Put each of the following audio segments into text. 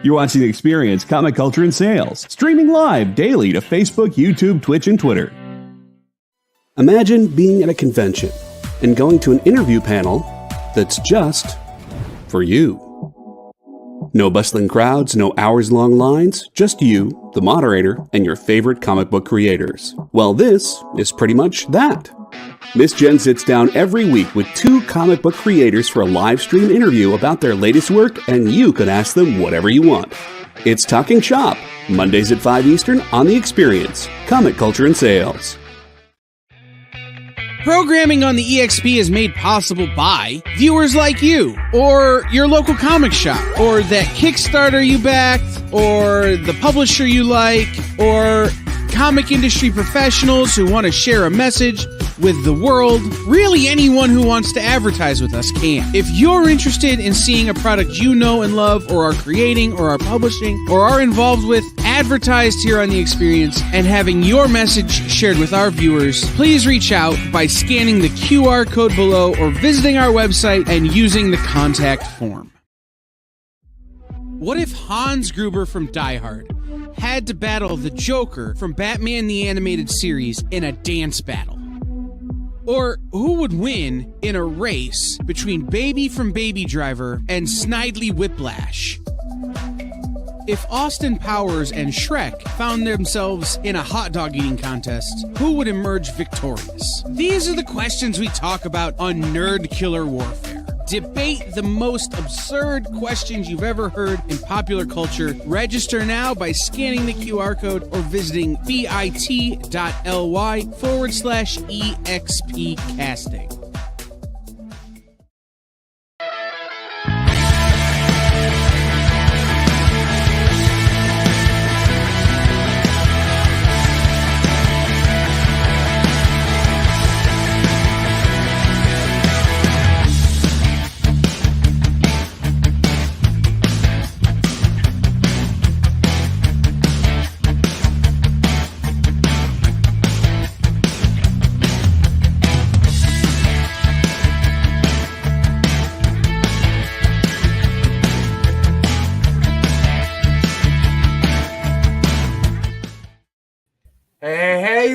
You're watching The Experience Comic Culture and Sales, streaming live daily to Facebook, YouTube, Twitch, and Twitter. Imagine being at a convention and going to an interview panel that's just for you. No bustling crowds, no hours-long lines, just you, the moderator, and your favorite comic book creators. Well, this is pretty much that. Miss Jen sits down every week with 2 comic book creators for a live stream interview about their latest work, and you can ask them whatever you want. It's Talking Shop, Mondays at 5 Eastern on The Experience, Comic Culture and Sales. Programming on the EXP is made possible by viewers like you, or your local comic shop, or that Kickstarter you backed, or the publisher you like, or comic industry professionals who want to share a message with the world. Really, anyone who wants to advertise with us can. If you're interested in seeing a product you know and love, or are creating, or are publishing, or are involved with, advertised here on The Experience, and having your message shared with our viewers, please reach out by scanning the QR code below or visiting our website and using the contact form. What if Hans Gruber from Die Hard had to battle the Joker from Batman the Animated Series in a dance battle? Or who would win in a race between Baby from Baby Driver and Snidely Whiplash? If Austin Powers and Shrek found themselves in a hot dog eating contest, who would emerge victorious? These are the questions we talk about on Nerd Killer Warfare. Debate the most absurd questions you've ever heard in popular culture. Register now by scanning the QR code or visiting bit.ly/EXP casting.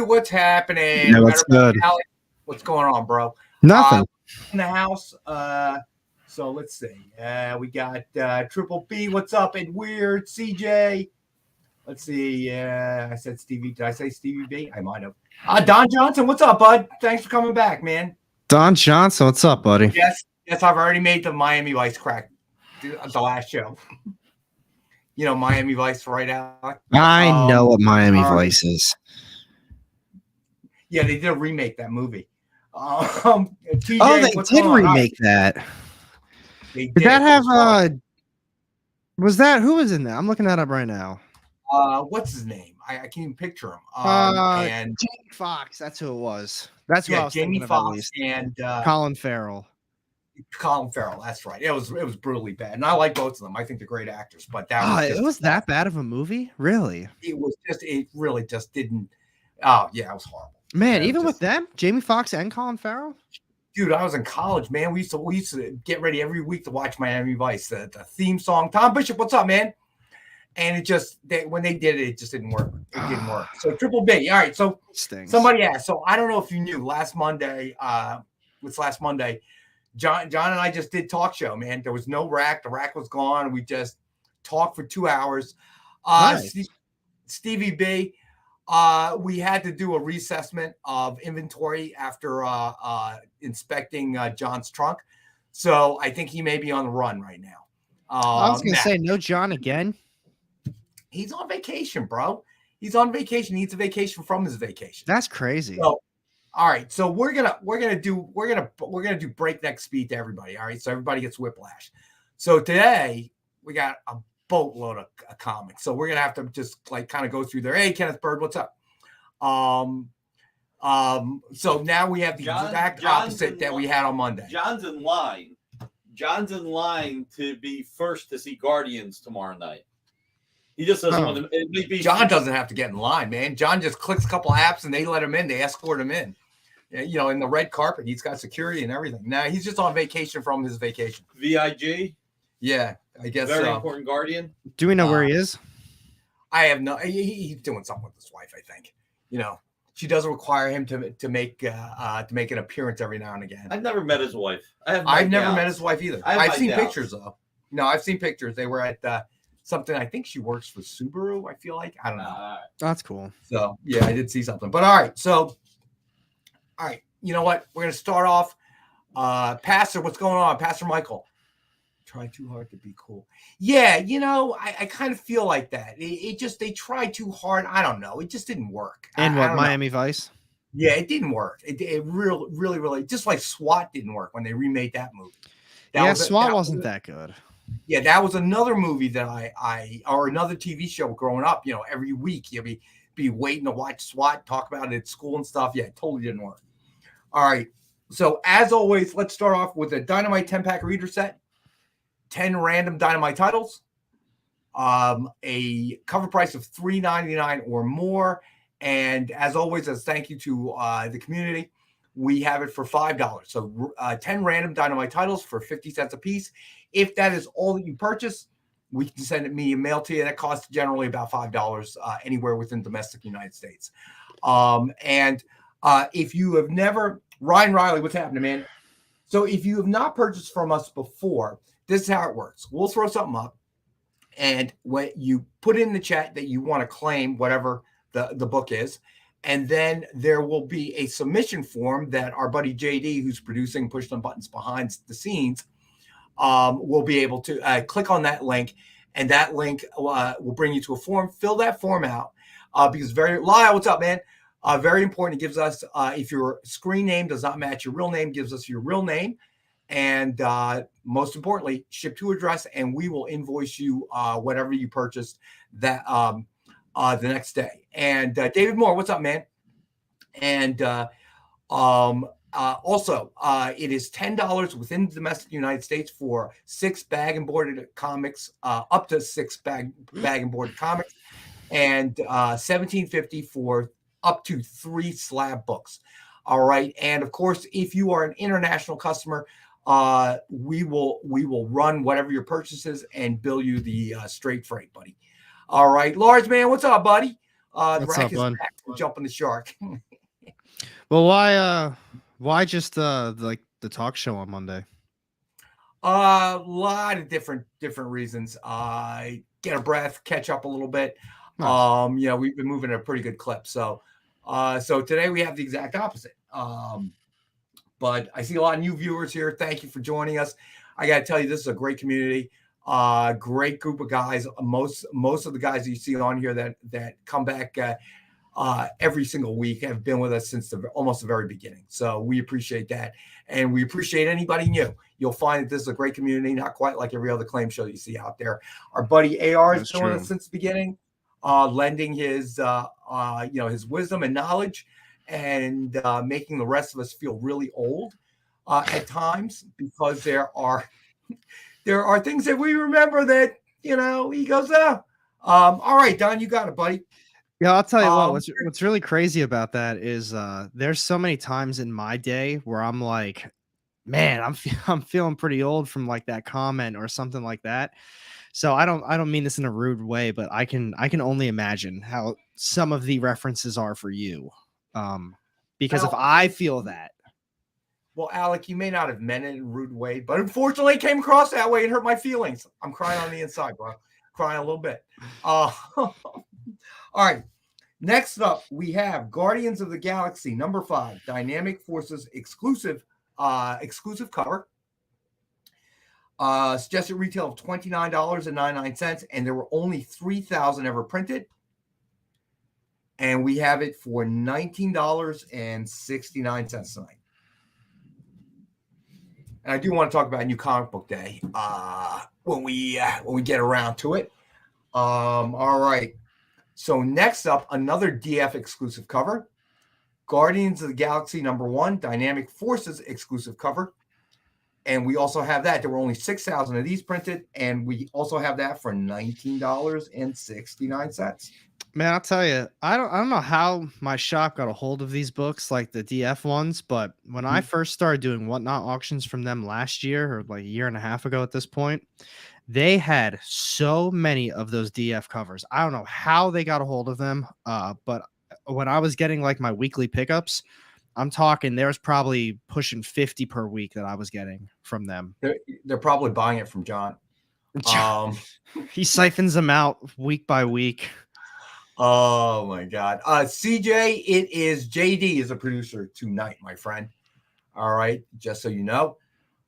What's happening? Yeah, what's good? Alex, what's going on, bro? Nothing. In the house. So let's see. We got Triple B. What's up? And Weird CJ. Let's see. I said Stevie. Did I say Stevie B? I might have. Don Johnson. What's up, bud? Thanks for coming back, man. Don Johnson. What's up, buddy? Yes. I've already made the Miami Vice crack. The last show. You know Miami Vice, right, Alex? I know what Miami Vice is. Yeah, they did remake that movie. TJ, they did remake that. Did that have was that who was in that? I'm looking that up right now. What's his name? I can't even picture him. And Jamie Foxx, that's who it was. That's who I was Jamie thinking Foxx of and Colin Farrell. Colin Farrell, that's right. It was brutally bad, and I like both of them. I think they're great actors, but that it was that bad of a movie, really? It really just didn't. Oh yeah, it was horrible. Man, even with them, Jamie Foxx and Colin Farrell? Dude, I was in college, man. We used to get ready every week to watch Miami Vice, the theme song. Tom Bishop, what's up, man? And it just when they did it, it just didn't work. It didn't work. So Triple B. All right. So somebody asked. So I don't know if you knew last Monday. John and I just did talk show, man. There was no rack. The rack was gone. We just talked for 2 hours. Nice. Stevie B. We had to do a reassessment of inventory after inspecting John's trunk. So I think he may be on the run right now. I was going to say, no John again. He's on vacation, bro. He's on vacation. He needs a vacation from his vacation. That's crazy. So, all right. So we're gonna do breakneck speed to everybody. All right. So everybody gets whiplash. So today we got a boatload of comics. So we're gonna have to just kind of go through there. Hey, Kenneth Bird, what's up? So now we have the exact opposite that we had on Monday. John's in line to be first to see Guardians tomorrow night. He just doesn't want to. John doesn't have to get in line, man. John just clicks a couple apps and they let him in. They escort him in. You know, in the red carpet, he's got security and everything. Now he's just on vacation from his vacation. VIG. Yeah, I guess Very so. important guardian. Do we know where he is? I have no. He's doing something with his wife, I think. You know, she doesn't require him to make an appearance every now and again. I've never met his wife. I've never met his wife either. I've seen doubts. pictures though. No, I've seen pictures. They were at something. I think she works for Subaru. I feel like I don't know. That's cool. So yeah, I did see something. But all right, so all right, you know what? We're gonna start off. Pastor, what's going on, Pastor Michael? Try too hard to be cool. Yeah, you know, I kind of feel like that. It just they tried too hard. I don't know. It just didn't work. And I don't Miami know. Vice? Yeah, it didn't work. It really just like SWAT didn't work when they remade that movie. SWAT wasn't that good. Yeah, that was another movie that I or another TV show growing up. You know, every week you'd be waiting to watch SWAT, talk about it at school and stuff. Yeah, it totally didn't work. All right. So as always, let's start off with a Dynamite 10-pack reader set. 10 random Dynamite titles, a cover price of $3.99 or more. And as always, as thank you to the community, we have it for $5. So 10 random Dynamite titles for 50 cents a piece. If that is all that you purchase, we can send it via mail to you. That costs generally about $5 anywhere within domestic United States. And if you have never, Ryan Riley, what's happening, man? So if you have not purchased from us before, this is how it works. We'll throw something up, and when you put in the chat that you want to claim whatever the book is, and then there will be a submission form that our buddy JD, who's producing, push some buttons behind the scenes, will be able to click on that link, and that link will bring you to a form. Fill that form out because Lyle, what's up, man? Very important. It gives us if your screen name does not match your real name, gives us your real name. And most importantly, ship to address, and we will invoice you whatever you purchased that the next day. And David Moore, what's up, man? And also, it is $10 within the domestic United States for 6 bag and boarded comics, up to 6 bag and boarded comics, and $17.50 for up to 3 slab books. All right, and of course, if you are an international customer, we will run whatever your purchase is and bill you the straight freight, buddy. All right, Large man, what's up, buddy? What's up, bud? Jumping the shark. Well, why just like the talk show on Monday? A lot of different reasons. Get a breath, catch up a little bit. Nice. You know, we've been moving at a pretty good clip. So today we have the exact opposite. But I see a lot of new viewers here. Thank you for joining us. I got to tell you, this is a great community, great group of guys. Most of the guys that you see on here that come back every single week have been with us since almost the very beginning. So we appreciate that. And we appreciate anybody new. You'll find that this is a great community, not quite like every other claim show you see out there. Our buddy AR has been with us since the beginning, lending his his wisdom and knowledge, and making the rest of us feel really old at times, because there are things that we remember that, you know, he goes, all right, Don, you got it, buddy. Yeah, I'll tell you what, what's really crazy about that is there's so many times in my day where I'm like, man, I'm feeling pretty old from like that comment or something like that. So I don't mean this in a rude way, but I can only imagine how some of the references are for you. Because if I feel that. Well, Alec, you may not have meant it in a rude way, but unfortunately it came across that way and hurt my feelings. I'm crying on the inside, bro. Crying a little bit. All right. Next up, we have Guardians of the Galaxy #5, Dynamic Forces exclusive cover. Suggested retail of $29.99, and there were only 3,000 ever printed. And we have it for $19.69 tonight. And I do want to talk about New Comic Book Day when we get around to it. All right. So next up, another DF exclusive cover. Guardians of the Galaxy #1, Dynamic Forces exclusive cover. And we also have that. There were only 6,000 of these printed, and we also have that for $19.69. Man, I'll tell you, I don't know how my shop got a hold of these books, like the DF ones, but when I first started doing Whatnot auctions from them last year, or like a year and a half ago at this point, They had so many of those DF covers. I don't know how they got a hold of them, but when I was getting like my weekly pickups, I'm talking there's probably pushing 50 per week that I was getting from them. They're probably buying it from John. He siphons them out week by week. Oh my God. CJ, it is JD is a producer tonight, my friend. All right, just so you know.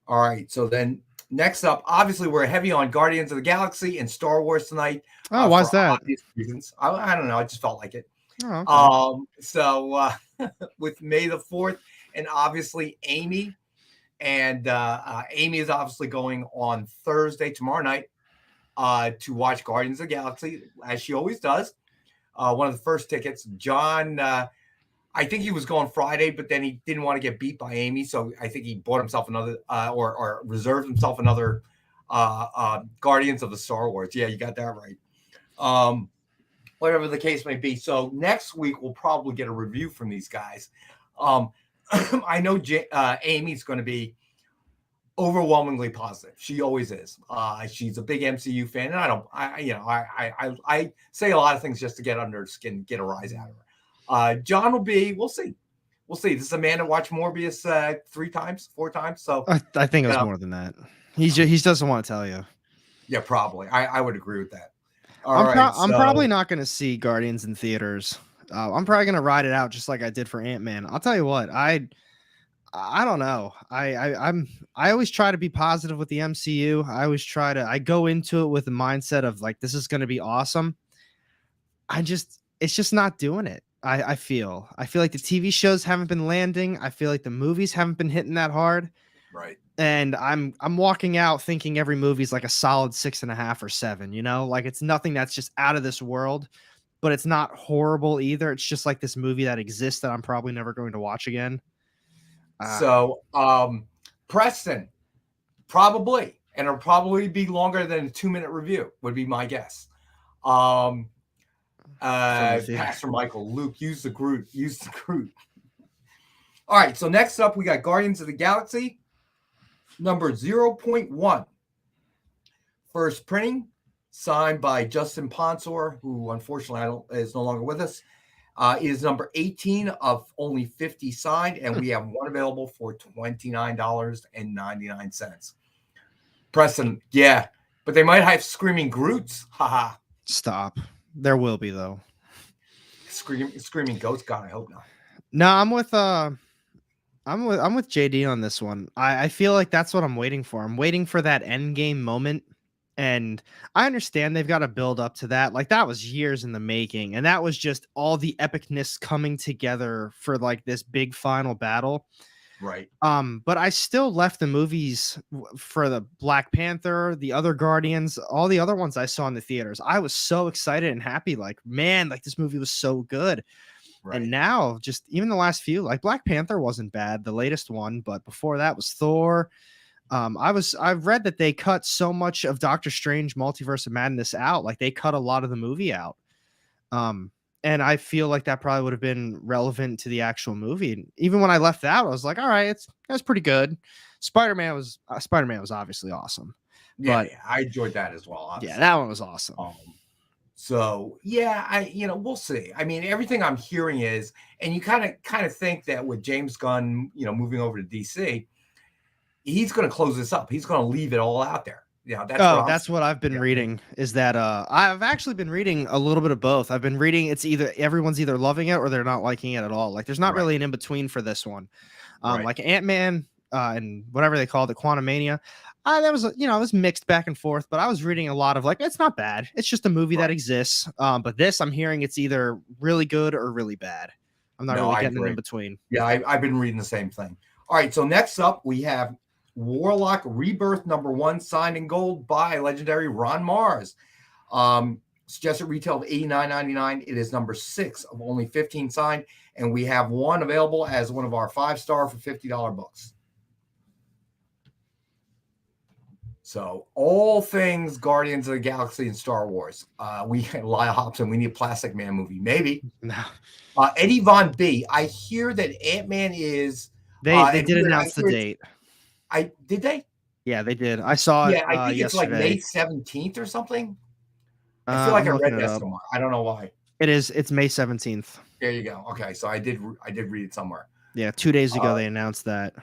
All right, so then next up, obviously we're heavy on Guardians of the Galaxy and Star Wars tonight. Oh, why's that? Obvious reasons. I don't know. I just felt like it. Oh, okay. So with May the 4th, and obviously Amy, and Amy is obviously going on Thursday, tomorrow night, to watch Guardians of the Galaxy, as she always does. One of the first tickets. John, I think he was going Friday, but then he didn't want to get beat by Amy, so I think he bought himself another, or reserved himself another Guardians of the Star Wars. Yeah, you got that right. Whatever the case may be. So next week we'll probably get a review from these guys. I know Amy's going to be overwhelmingly positive. She always is. She's a big MCU fan, and I say a lot of things just to get under her skin, get a rise out of her. John will be. We'll see. This is a man that watched Morbius 4 times. So I think it was more than that. He doesn't want to tell you. Yeah, probably. I would agree with that. I'm probably not going to see Guardians in theaters. I'm probably going to ride it out just like I did for Ant-Man. I'll tell you what, I don't know. I always try to be positive with the MCU. I go into it with the mindset of like, this is going to be awesome. It's just not doing it. I feel like the TV shows haven't been landing. I feel like the movies haven't been hitting that hard. Right. And I'm walking out thinking every movie's like a solid 6.5 or 7, like it's nothing that's just out of this world, but it's not horrible either. It's just like this movie that exists that I'm probably never going to watch again. So Preston, probably, and it'll probably be longer than a 2-minute review would be my guess. Pastor Michael, Luke, use the Groot. All right, so next up we got Guardians of the Galaxy number 0.1. First printing, signed by Justin Ponsor, who unfortunately is no longer with us. It is number 18 of only 50 signed, and we have one available for $29.99. Preston, yeah, but they might have Screaming Groots. Haha. Stop. There will be though. Screaming Ghost. God, I hope not. No, I'm with JD on this one. I feel like that's what I'm waiting for. I'm waiting for that end game moment. And I understand they've got to build up to that. Like that was years in the making. And that was just all the epicness coming together for like this big final battle. Right. But I still left the movies for the Black Panther, the other Guardians, all the other ones I saw in the theaters. I was so excited and happy. Like, man, like this movie was so good. Right. And now just even the last few, like Black Panther wasn't bad, the latest one, but before that was Thor. I've read that they cut so much of Doctor Strange Multiverse of Madness out. Like they cut a lot of the movie out. And I feel like that probably would have been relevant to the actual movie. And even when I left out, I was like, all right, that's pretty good. Spider-Man was obviously awesome. Yeah, I enjoyed that as well. Obviously. Yeah, that one was awesome. So yeah, we'll see. I mean, everything I'm hearing is, and you kind of think that with James Gunn, moving over to DC, he's going to close this up. He's going to leave it all out there. Yeah, that's what I've been reading. Is that I've actually been reading a little bit of both. I've been reading it's either everyone's either loving it or they're not liking it at all. Like there's not really an in between for this one. Like Ant-Man and whatever they call it, the Quantumania. That was it was mixed back and forth, but I was reading a lot of like it's not bad. It's just a movie that exists. But this I'm hearing it's either really good or really bad. I'm not really getting in between. Yeah, I've been reading the same thing. All right, so next up we have Warlock Rebirth number 1, signed in gold by legendary Ron Mars. Suggested retail of $89.99. It is number 6 of only 15 signed, and we have one available as one of our 5-star for $50 books. So all things Guardians of the Galaxy and Star Wars. Lyle Hobson, we need a Plastic Man movie, maybe. No. Eddie Von B. I hear that Ant-Man is. They did announce the date. Did they? Yeah, they did. I saw it. Yeah, I think it's like May yesterday. 17th or something. I feel like I'm I looking read it that up. somewhere. I don't know why. It is. It's May 17th. There you go. Okay, so I did read it somewhere. Yeah, 2 days ago they announced that.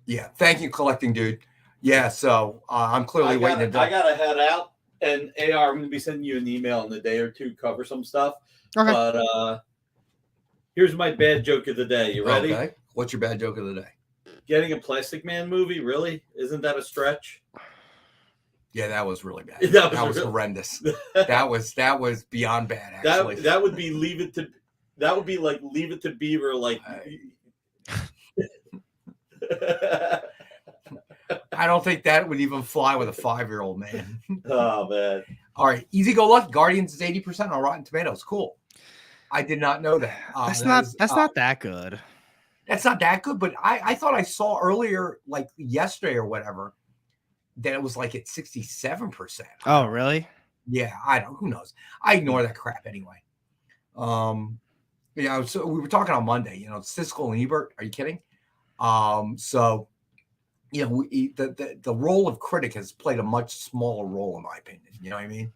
Yeah, thank you, collecting dude. Yeah, so I'm clearly waiting to. I gotta head out, and AR, I'm gonna be sending you an email in a day or two, cover some stuff. Okay. But here's my bad joke of the day. You ready? Okay. What's your bad joke of the day? Getting a Plastic Man movie, really? Isn't that a stretch? Yeah, that was really bad. That was horrendous. that was beyond bad. Actually, that would be Leave It to Beaver. Like, I don't think that would even fly with a 5-year-old, man. Oh man! All right, easy go lucky. Guardians is 80% on Rotten Tomatoes. Cool. I did not know that. That's not that good. That's not that good, but I thought I saw earlier, like yesterday or whatever, that it was like at 67%. Oh, really? Yeah, I don't. Who knows? I ignore that crap anyway. Yeah. So we were talking on Monday. Siskel and Ebert. Are you kidding? So, the role of critic has played a much smaller role in my opinion. You know what I mean?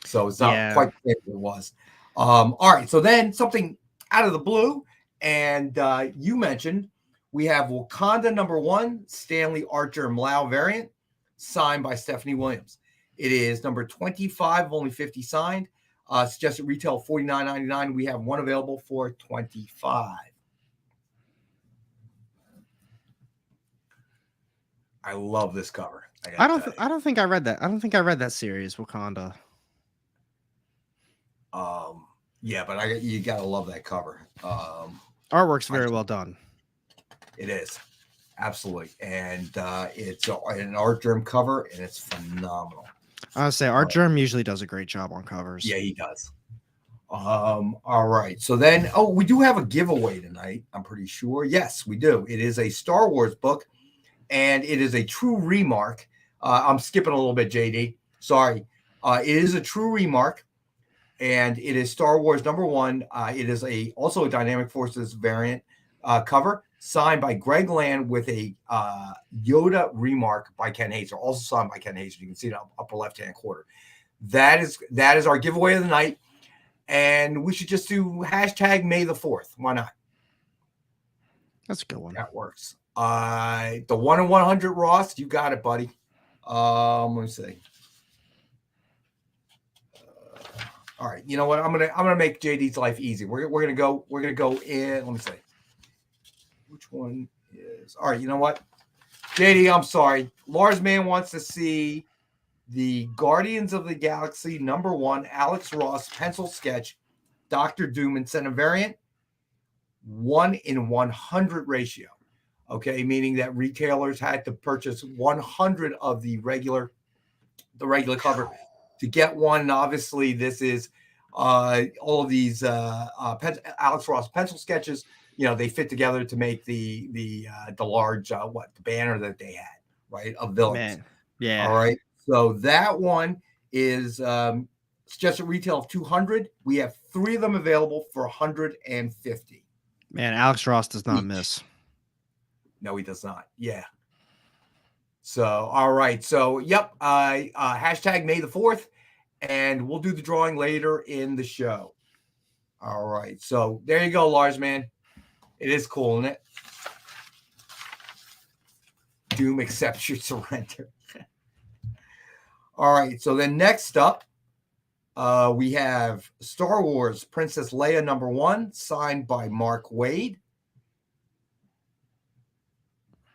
So it's not quite clear what it was. All right. So then something out of the blue, and you mentioned we have Wakanda #1 Stanley Archer Mlau variant signed by Stephanie Williams. It is number 25, only 50 signed. Suggested retail $49.99. We have one available for $25. I love this cover. I don't think I read that. I don't think I read that series, Wakanda. Yeah, but you gotta love that cover. Artwork's very well done. It is. Absolutely. And it's an Art Germ cover, and it's phenomenal. I would say Art Germ usually does a great job on covers. Yeah, he does. All right. So then, we do have a giveaway tonight, I'm pretty sure. Yes, we do. It is a Star Wars book, and it is a true remark. I'm skipping a little bit, JD. Sorry. It is a true remark, and it is Star Wars #1. It is also a Dynamic Forces variant cover, signed by Greg Land with a Yoda remark by Ken Hazer, also signed by Ken Hazer. You can see it in the upper left-hand corner. That is our giveaway of the night, and we should just do hashtag May the 4th. Why not? That's a good one. That works. The 1 in 100 Ross, you got it, buddy. Let me see. All right, you know what? I'm gonna make JD's life easy. We're gonna go in. Let me see. Which one is all right? You know what, JD? I'm sorry. Lars Man wants to see the Guardians of the Galaxy #1 Alex Ross pencil sketch, Dr. Doom and Senna variant, 1 in 100 ratio. Okay, meaning that retailers had to purchase 100 of the regular cover to get one. And obviously, this is all of these Alex Ross pencil sketches. They fit together to make the large the banner that they had, right, of villains. Man. Yeah. All right. So that one is suggested retail of 200. We have 3 of them available for 150. Man, Alex Ross does not miss. No, he does not. Yeah. So, all right. So, yep. Hashtag May the 4th, and we'll do the drawing later in the show. All right. So there you go, Lars, man. It is cool, isn't it? Doom accepts your surrender. All right. So then next up, we have Star Wars Princess Leia #1, signed by Mark Wade.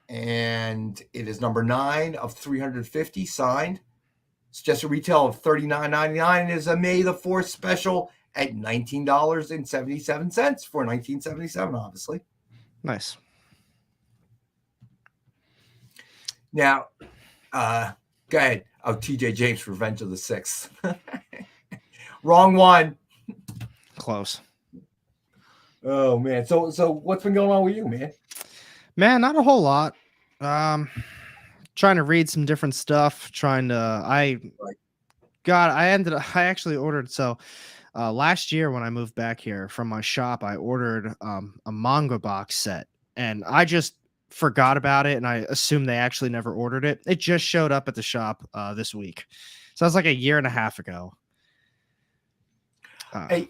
And it is number 9 of 350 signed. Suggested retail of $39.99 is a May the 4th special at $19.77 for $19.77, obviously. Nice. Now, go ahead. Oh, TJ James, Revenge of the Sixth. Wrong one. Close. Oh, man. So what's been going on with you, man? Man, not a whole lot. Trying to read some different stuff. I actually ordered. So last year when I moved back here from my shop, I ordered a manga box set, and I just forgot about it, and I assumed they actually never ordered it. It just showed up at the shop this week. So that's like a year and a half ago. Hey,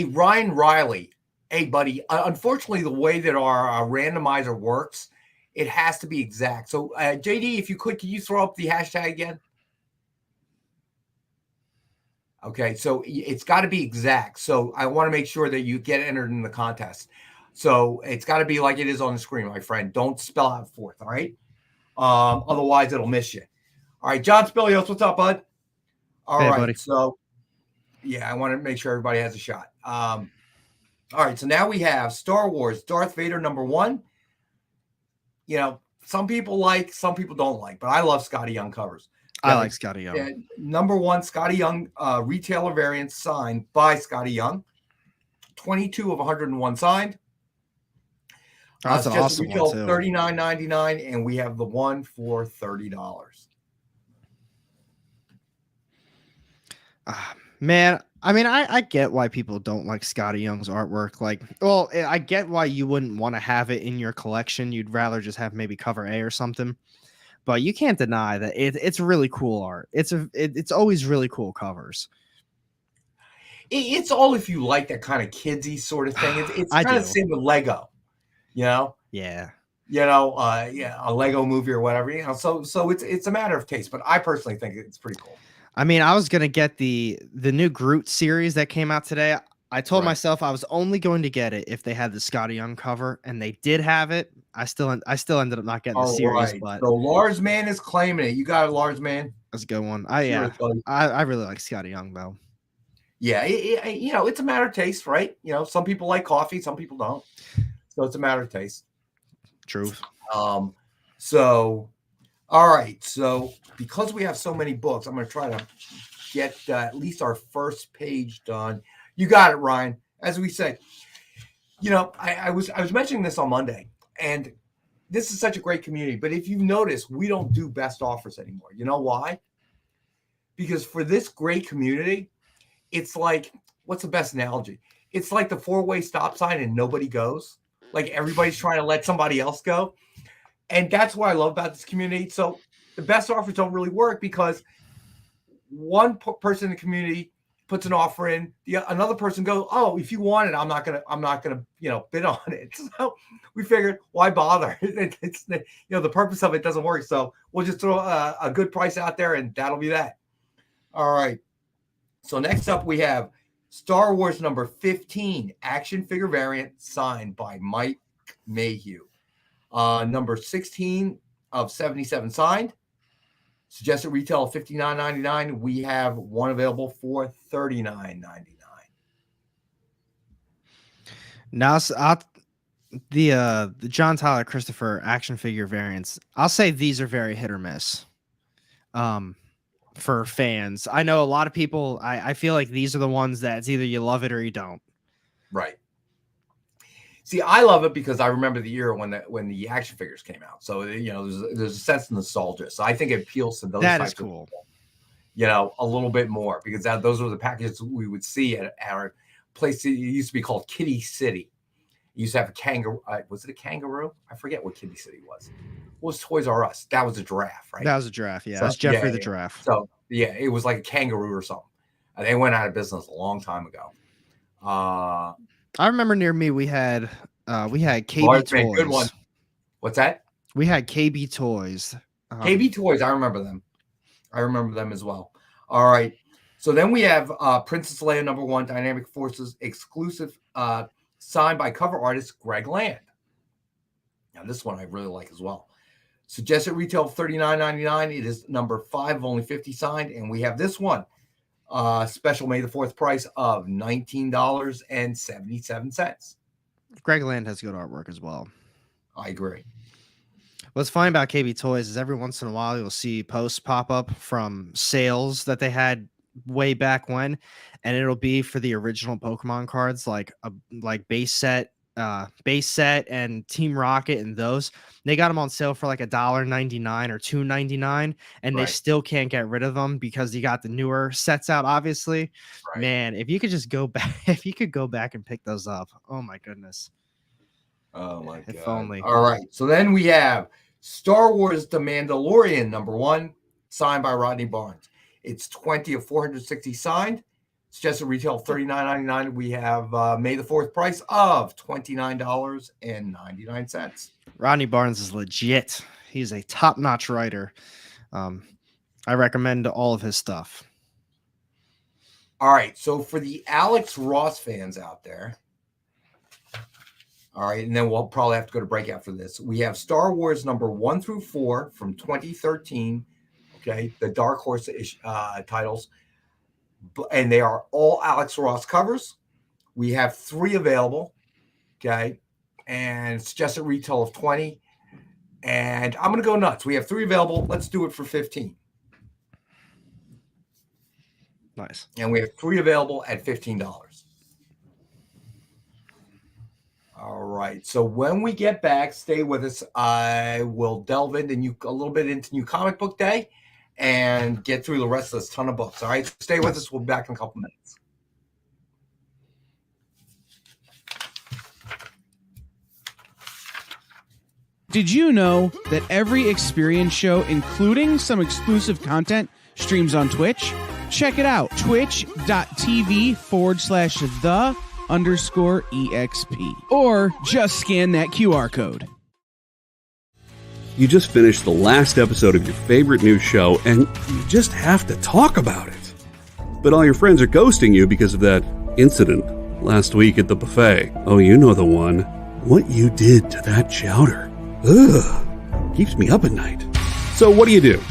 Ryan Riley. Hey, buddy. Unfortunately, the way that our randomizer works, it has to be exact. So, JD, if you could you throw up the hashtag again? Okay, so it's got to be exact. So I want to make sure that you get entered in the contest. So it's got to be like it is on the screen, my friend. Don't spell out fourth, all right? Otherwise, it'll miss you. All right, John Spilios, what's up, bud? All right, buddy. So yeah, I want to make sure everybody has a shot. All right, so now we have Star Wars, Darth Vader #1. You know, some people like, some people don't like, but I love Scotty Young covers. I like Scotty Young. #1 Scotty Young retailer variant signed by Scotty Young. 22 of 101 signed. That's an awesome retail one too. $39.99, and we have the one for $30. Man, I mean, I get why people don't like Scotty Young's artwork. Like, well, I get why you wouldn't want to have it in your collection. You'd rather just have maybe cover A or something. But you can't deny that it's really cool art. It's always really cool covers. It's all if you like that kind of kidsy sort of thing. It's kind of the same with Lego, you know. Yeah. You know, a Lego movie or whatever. You know, so it's a matter of taste. But I personally think it's pretty cool. I mean, I was gonna get the new Groot series that came out today. I told myself I was only going to get it if they had the Scotty Young cover, and they did have it. I still ended up not getting the series. But so Lars Man is claiming it. You got it, Lars Man. That's a good one. I really like Scotty Young though. Yeah, you know, it's a matter of taste, right? You know, some people like coffee, some people don't. So it's a matter of taste. Truth. So, all right. So because we have so many books, I'm going to try to get at least our first page done. You got it, Ryan. As we said, you know, I was mentioning this on Monday, and this is such a great community. But if you've noticed, we don't do best offers anymore. You know why? Because for this great community, it's like, what's the best analogy? It's like the four-way stop sign and nobody goes. Like everybody's trying to let somebody else go. And that's what I love about this community. So the best offers don't really work because one person in the community puts an offer in, another person goes, "Oh, if you want it, I'm not gonna, you know, bid on it." So we figured, why bother? It's you know, the purpose of it doesn't work. So we'll just throw a good price out there, and that'll be that. All right. So next up, we have Star Wars #15 action figure variant signed by Mike Mayhew. Number 16 of 77 signed. Suggested retail of $59.99. We have one available for $39.99. Now, the John Tyler Christopher action figure variants, I'll say these are very hit or miss. For fans, I know a lot of people. I feel like these are the ones that it's either you love it or you don't. Right. See, I love it because I remember the year when the action figures came out. So you know, there's a sense of nostalgia. So I think it appeals to those. That is cool. People, you know, a little bit more because those were the packages we would see at our place. It used to be called Kitty City. It used to have a kangaroo. Was it a kangaroo? I forget what Kitty City was. What was Toys R Us? That was a giraffe, right? That was a giraffe. Yeah, so, that's Jeffrey the giraffe. So yeah, it was like a kangaroo or something. They went out of business a long time ago. I remember near me we had KB Toys. Man, good one. What's that? We had KB Toys. KB Toys. I remember them. I remember them as well. All right. So then we have Princess Leia #1 Dynamic Forces exclusive, signed by cover artist Greg Land. Now this one I really like as well. Suggested retail of $39.99. It is number 5 of only 50 signed, and we have this one. Special May the 4th price of $19.77. Greg Land has good artwork as well. I agree. What's funny about KB Toys is every once in a while you'll see posts pop up from sales that they had way back when, and it'll be for the original Pokemon cards, like base set and Team Rocket, and those they got them on sale for like $1.99 or $2.99, and they still can't get rid of them because you got the newer sets out. Obviously, man, if you could just go back, and pick those up, oh my goodness. Oh my If god! only. All right, so then we have Star Wars: The Mandalorian #1, signed by Rodney Barnes. It's 20 of 460 signed. It's just a retail of $39.99. We have May the 4th price of $29.99. Rodney Barnes is legit. He's a top-notch writer. I recommend all of his stuff. All right, so for the Alex Ross fans out there, all right, and then we'll probably have to go to breakout for this. We have Star Wars #1 through 4 from 2013. Okay, the Dark Horse titles, and they are all Alex Ross covers. We have 3 available. Okay, and it's just a retail of 20. And I'm gonna go nuts. We have 3 available. Let's do it for 15. Nice. And we have 3 available at $15. All right. So when we get back, stay with us. I will delve into a little bit into New Comic Book Day and get through the rest of this ton of books. All right. So stay with us. We'll be back in a couple minutes. Did you know that every experience show, including some exclusive content, streams on Twitch? Check it out. Twitch.tv/the_EXP. Or just scan that QR code. You just finished the last episode of your favorite news show, and you just have to talk about it. But all your friends are ghosting you because of that incident last week at the buffet. Oh, you know the one. What you did to that chowder. Ugh. Keeps me up at night. So what do?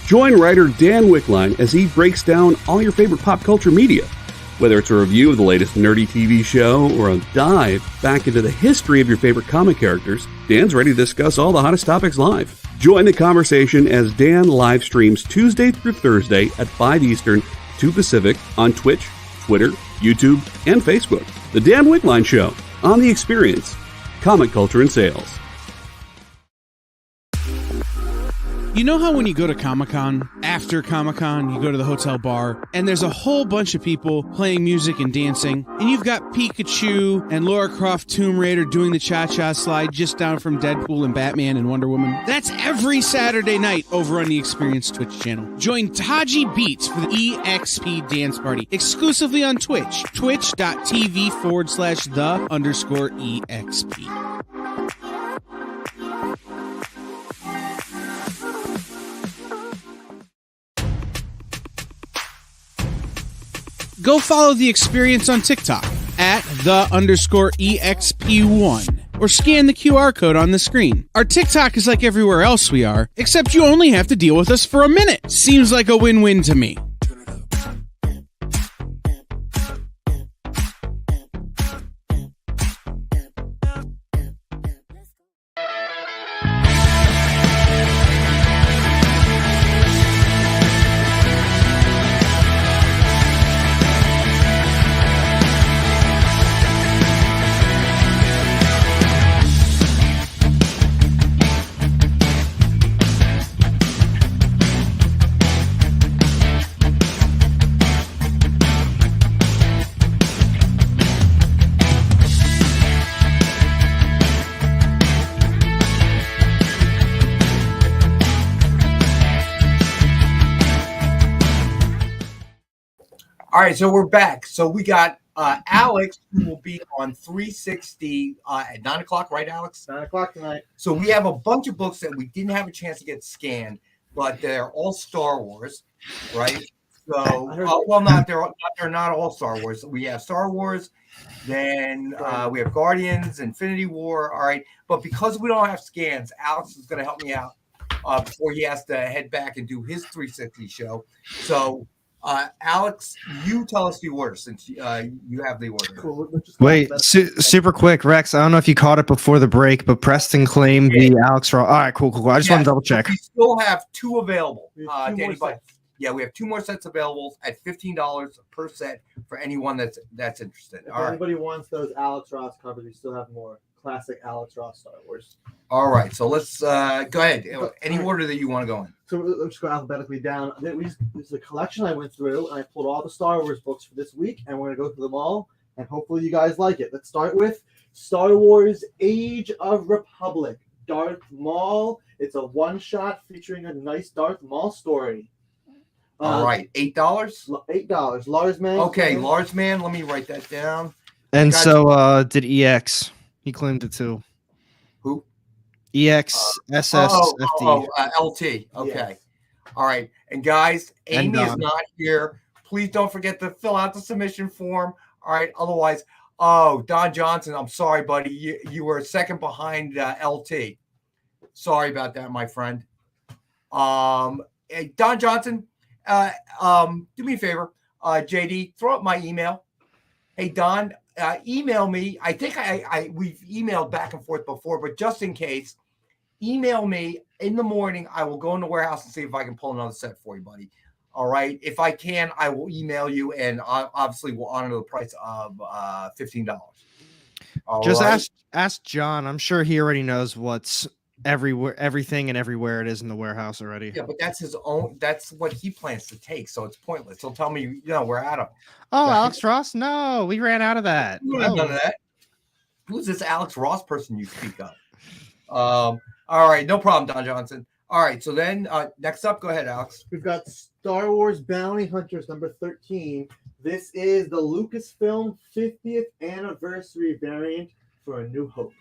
Join writer Dan Wickline as he breaks down all your favorite pop culture media. Whether it's a review of the latest nerdy TV show or a dive back into the history of your favorite comic characters, Dan's ready to discuss all the hottest topics live. Join the conversation as Dan live streams Tuesday through Thursday at 5 Eastern, 2 Pacific on Twitch, Twitter, YouTube, and Facebook. The Dan Wickline Show, on The Experience, Comic Culture and Sales. You know how when you go to Comic-Con, after Comic-Con, you go to the hotel bar, and there's a whole bunch of people playing music and dancing, and you've got Pikachu and Lara Croft Tomb Raider doing the cha-cha slide just down from Deadpool and Batman and Wonder Woman? That's every Saturday night over on the Experience Twitch channel. Join Taji Beats for the EXP Dance Party, exclusively on Twitch, twitch.tv/the_EXP. Go follow the Experience on TikTok at @the_EXP1 or scan the QR code on the screen. Our TikTok is like everywhere else we are, except you only have to deal with us for a minute. Seems like a win-win to me. All right, so we're back. So we got Alex, who will be on 360 at 9 o'clock, right, Alex? 9 o'clock tonight. So we have a bunch of books that we didn't have a chance to get scanned, but they're all Star Wars, right? So, they're not all Star Wars. We have Star Wars, then we have Guardians, Infinity War, all right. But because we don't have scans, Alex is going to help me out before he has to head back and do his 360 show. So, Alex, you tell us the order since you have the order. Cool. Wait, super quick, Rex. I don't know if you caught it before the break, but Preston claimed the Alex Ross. All right, cool. I just want to double check. We still have 2 available. We have 2 more sets available at $15 per set for anyone that's interested. If anybody wants those Alex Ross covers, we still have more classic Alex Ross Star Wars. All right, so let's go ahead. Any order that you want to go in. So let's just go alphabetically down. This is a collection I went through, and I pulled all the Star Wars books for this week, and we're going to go through them all, and hopefully you guys like it. Let's start with Star Wars Age of Republic, Darth Maul. It's a one-shot featuring a nice Darth Maul story. All right, $8. $8. Lars Man. Okay, Lars Man. Let me write that down. And Got so did EX. He claimed it too. Who? EX SSFD. LT. Okay. Yes. All right. And guys, And Amy is Don. not here. Please don't forget to fill out the submission form. All right. Otherwise, Don Johnson, I'm sorry, buddy. You were second behind LT. Sorry about that, my friend. Hey, Don Johnson, do me a favor. JD, throw up my email. Hey, Don, email me. I think we've emailed back and forth before, but just in case, email me in the morning. I will go in the warehouse and see if I can pull another set for you, buddy. All right. If I can, I will email you, and obviously we'll honor the price of $15. Just ask John. I'm sure he already knows what's everywhere, everything and everywhere it is in the warehouse already. Yeah, but that's his own. That's what he plans to take, so it's pointless. He'll tell me, we're out of. Oh, Alex Ross? No, we ran out of that. We don't have none of that. Who's this Alex Ross person you speak of? All right, no problem, Don Johnson. All right, so then next up, go ahead, Alex. We've got Star Wars Bounty Hunters number 13. This is the Lucasfilm 50th anniversary variant for A New Hope.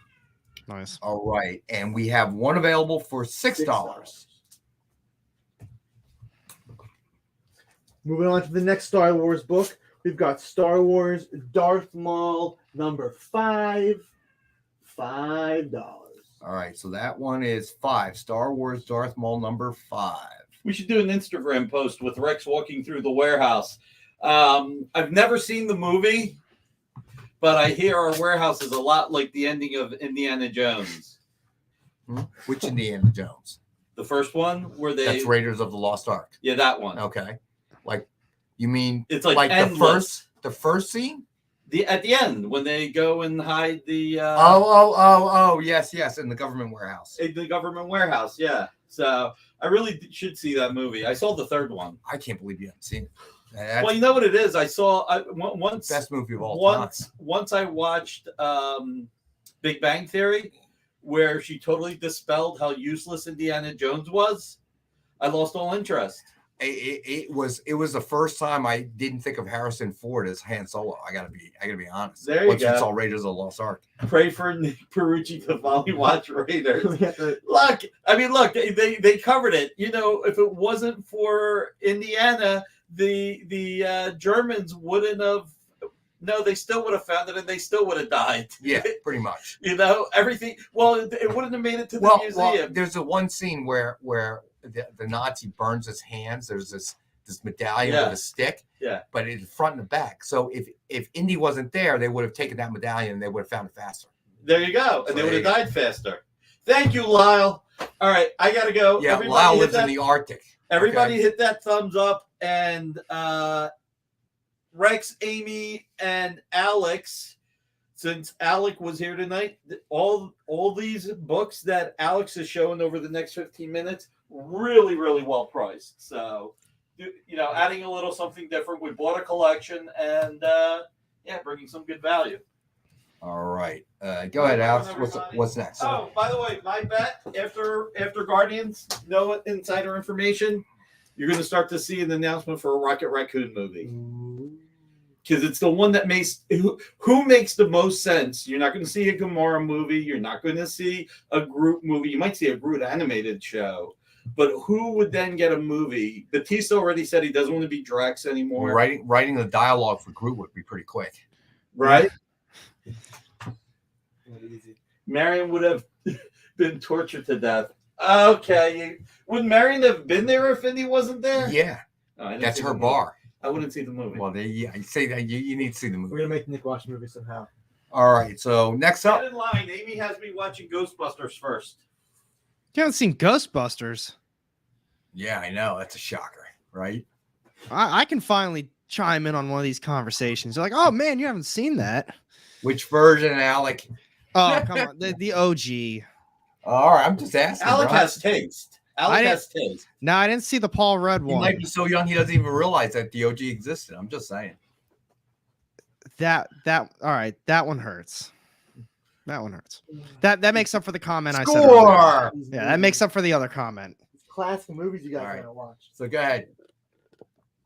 Nice. All right, and we have one available for $6. Moving on to the next Star Wars book, we've got Star Wars Darth Maul number 5, $5. All right, so that one is 5. Star Wars Darth Maul number 5. We should do an Instagram post with Rex walking through the warehouse. I've never seen the movie, but I hear our warehouse is a lot like the ending of Indiana Jones. Which Indiana Jones? The first one where That's Raiders of the Lost Ark. Yeah, that one. Okay. Like, you mean it's like the first scene? At the end when they go and hide the yes, in the government warehouse. In the government warehouse, yeah. So I really should see that movie. I saw the third one. I can't believe you haven't seen it. Well, you know what it is. I saw once best movie of all time. Once I watched Big Bang Theory, where she totally dispelled how useless Indiana Jones was. I lost all interest. It was the first time I didn't think of Harrison Ford as Han Solo. I gotta be honest. There you Once go. you saw Raiders of the Lost Ark. Pray for Nick Perucci to finally watch Raiders. Look, they covered it. If it wasn't for Indiana, the Germans wouldn't have. No, they still would have found it, and they still would have died. Yeah, pretty much. Everything. Well, it wouldn't have made it to the museum. Well, there's a one scene where the Nazi burns his hands. There's this medallion with a stick. Yeah. But it's front and the back. So if Indy wasn't there, they would have taken that medallion and they would have found it faster. There you go. And they would have died faster. Thank you, Lyle. All right, I gotta go. Yeah, Lyle lives in the Arctic. Everybody hit that thumbs up, and Rex, Amy, and Alex. Since Alec was here tonight, all these books that Alex is showing over the next 15 minutes, really, really well priced. So, adding a little something different. We bought a collection, and bringing some good value. All right, go ahead, Alex. What's next? Oh, by the way, my bet after Guardians, no insider information, you're going to start to see an announcement for a Rocket Raccoon movie. Because it's the one that makes who makes the most sense. You're not going to see a Gamora movie. You're not going to see a Groot movie. You might see a Groot animated show. But who would then get a movie? Batista already said he doesn't want to be Drax anymore. Writing the dialogue for Groot would be pretty quick. Right? Marion would have been tortured to death. Okay. Would Marion have been there if Indy wasn't there? Yeah. That's her bar. I wouldn't see the movie. Well, I say that you need to see the movie. We're going to make Nick watch the movie somehow. All right. So next up. Get in line. Amy has me watching Ghostbusters first. You haven't seen Ghostbusters? Yeah, I know. That's a shocker, right? I can finally chime in on one of these conversations. They're like, oh, man, you haven't seen that. Which version, Alec? Oh, come on. The OG. All right. I'm just asking. Alec has taste. Alec has taste. No, I didn't see the Paul Rudd one. He might be so young he doesn't even realize that the OG existed. I'm just saying. That all right. That one hurts. That one hurts. That makes up for the comment I said Score! earlier. Yeah, that makes up for the other comment. Classic movies you guys All right. gotta watch. So go ahead.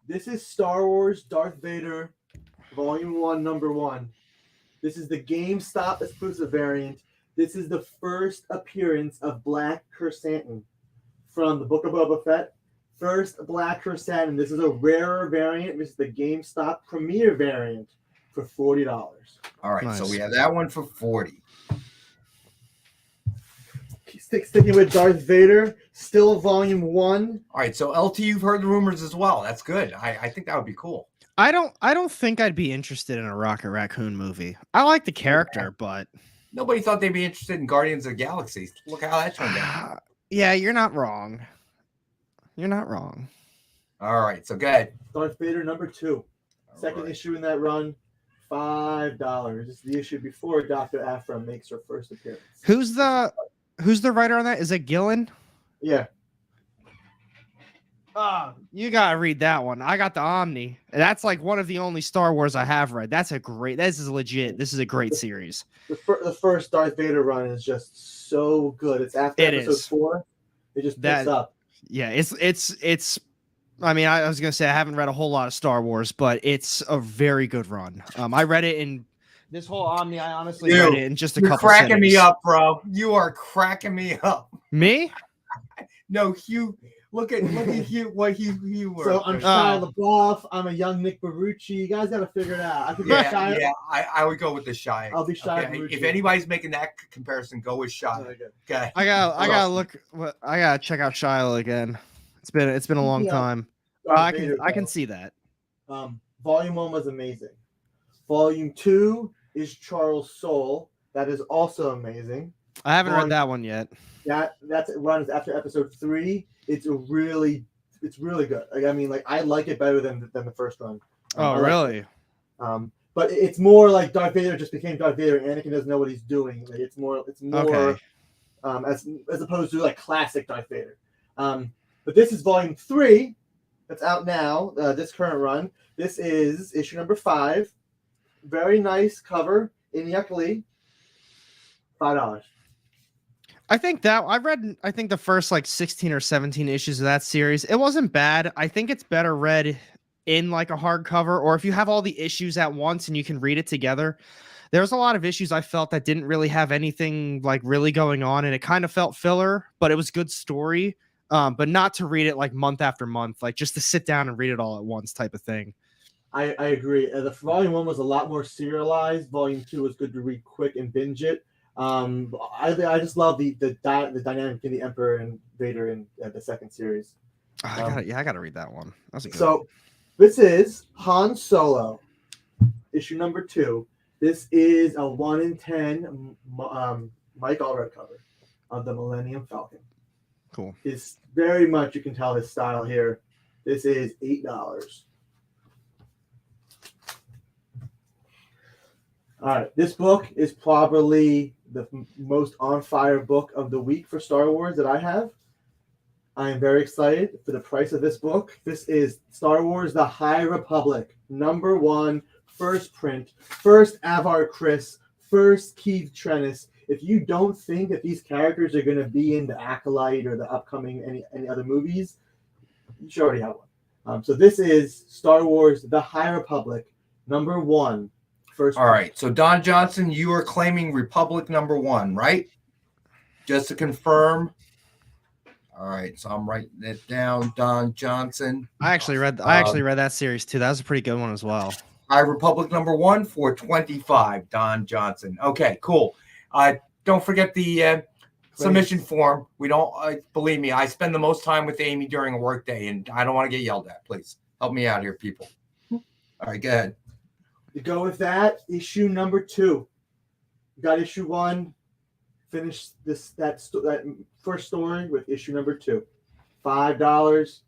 This is Star Wars Darth Vader, Volume 1, Number 1. This is the GameStop exclusive variant. This is the first appearance of Black Chrysanthemum from the Book of Boba Fett. First Black Chrysanthemum. This is a rarer variant. This is the GameStop premiere variant for $40. All right, Nice. so we have that one for 40. Sticking with Darth Vader, still Volume 1. All right, so LT, you've heard the rumors as well. That's good. I think that would be cool. I don't think I'd be interested in a Rocket Raccoon movie. I like the character, but Nobody thought they'd be interested in Guardians of the Galaxy. Look how that turned out. yeah, you're not wrong. You're not wrong. All right, so go ahead. Darth Vader number 2. Second right. issue in that run, $5. This is the issue before Dr. Aphra makes her first appearance. Who's the writer on that? Is it Gillen? Yeah. You gotta read that one. I got the Omni. That's like one of the only Star Wars I have read. This is legit. This is a great series. The first Darth Vader run is just so good. It's after episode 4. It just picks up. Yeah, it's I mean, I was gonna say I haven't read a whole lot of Star Wars, but it's a very good run. I read it in this whole Omni. I honestly read it in just a couple. You're cracking sittings. me up, bro. You are cracking me up. Me? No, Hugh. Look at Hugh. What Hugh were. So I'm Shia LaBeouf. I'm a young Nick Barucci. You guys got to figure it out. I could be Shia. Yeah. I would go with the Shia. I'll be Shia. Okay? If anybody's making that comparison, go with Shia. Okay. I gotta check out Shiloh again. It's been a long time. I can see that. Volume 1 was amazing. Volume 2 is Charles Soule. That is also amazing. I haven't read that one yet. That runs after episode 3. It's really good. I like it better than the first run. Really? But it's more like Darth Vader just became Darth Vader. Anakin doesn't know what he's doing. Like it's more okay. As opposed to like classic Darth Vader. But this is volume 3 that's out now. This current run. This is issue number 5. Very nice cover. Inyak Lee. $5. I think the first like 16 or 17 issues of that series. It wasn't bad. I think it's better read in like a hardcover, or if you have all the issues at once and you can read it together. There's a lot of issues I felt that didn't really have anything like really going on, and it kind of felt filler, but it was good story. But not to read it like month after month, like just to sit down and read it all at once type of thing. I agree. The volume 1 was a lot more serialized. Volume 2 was good to read quick and binge it. I just love the dynamic between the Emperor and Vader in the second series. I gotta read that one. That's a good one. This is Han Solo, issue number 2. This is a 1 in 10 Mike Allred cover of the Millennium Falcon. Cool. It's very much, you can tell his style here. This is $8. All right, this book is probably the most on fire book of the week for Star Wars that I have. I am very excited for the price of this book. This is Star Wars: The High Republic, number 1, first print, first Avar Kriss, first Keith Trennis. If you don't think that these characters are going to be in the Acolyte or the upcoming any other movies, you should already have one. So this is Star Wars: The High Republic, number 1. First. All right. So Don Johnson, you are claiming Republic number 1, right? Just to confirm. All right. So I'm writing it down. Don Johnson. I actually read that series too. That was a pretty good one as well. High Republic number 1 for $25. Don Johnson. Okay. Cool. Don't forget the submission form. We don't believe me. I spend the most time with Amy during a work day, and I don't want to get yelled at. Please help me out here, people. All right. Go ahead. To go with that, issue number 2. We got issue 1. Finish that first story with issue number 2. $5.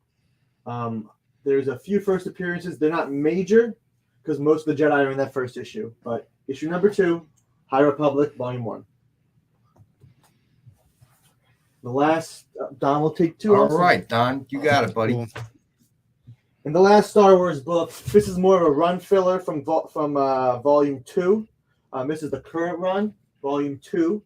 There's a few first appearances. They're not major because most of the Jedi are in that first issue. But issue number 2, High Republic, Volume 1. The last, Don will take 2. All right, Don, you got it, buddy. Cool. And the last Star Wars book, this is more of a run filler from Volume 2. This is the current run. Volume 2.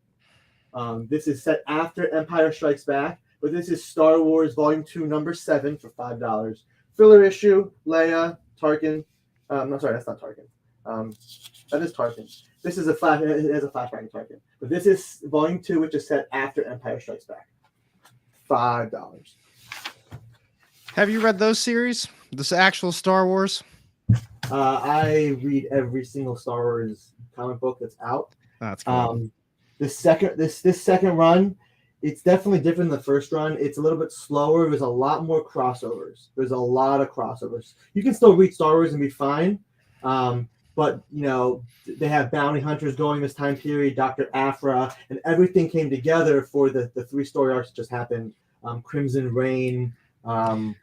This is set after Empire Strikes Back, but this is Star Wars Volume 2, number 7 for $5. Filler issue, Leia, Tarkin. No, sorry, that's not Tarkin. That is Tarkin. This is it has a flashback in Tarkin. But this is Volume 2, which is set after Empire Strikes Back. $5. Have you read those series? This actual Star Wars? I read every single Star Wars comic book that's out. That's cool. This second run, it's definitely different than the first run. It's a little bit slower. There's a lot more crossovers. There's a lot of crossovers. You can still read Star Wars and be fine. But, you know, they have bounty hunters going this time period, Dr. Aphra, and everything came together for the 3 story arcs that just happened. Crimson Reign. I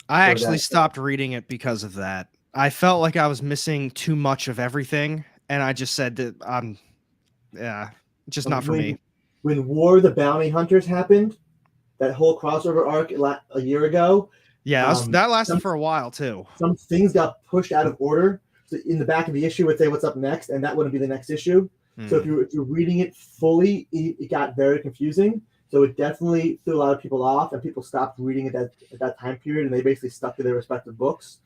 actually stopped reading it because of that. I felt like I was missing too much of everything, and I just said that just not for me. When War of the Bounty Hunters happened, that whole crossover arc a year ago. Yeah, that lasted for a while too. Some things got pushed out of order. So in the back of the issue, it would say what's up next, and that wouldn't be the next issue. So if you're reading it fully, it got very confusing. So it definitely threw a lot of people off, and people stopped reading it at that time period, and they basically stuck to their respective books.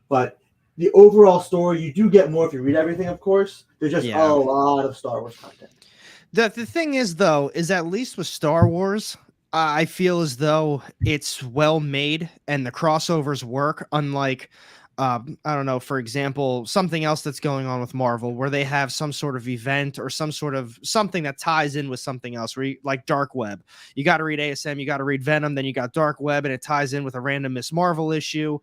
But the overall story, you do get more if you read everything, of course. There's just a lot of Star Wars content. The thing is, though, is at least with Star Wars, I feel as though it's well made and the crossovers work, unlike I don't know, for example, something else that's going on with Marvel where they have some sort of event or some sort of something that ties in with something else, like Dark Web. You got to read ASM, you got to read Venom, then you got Dark Web, and it ties in with a random Miss Marvel issue.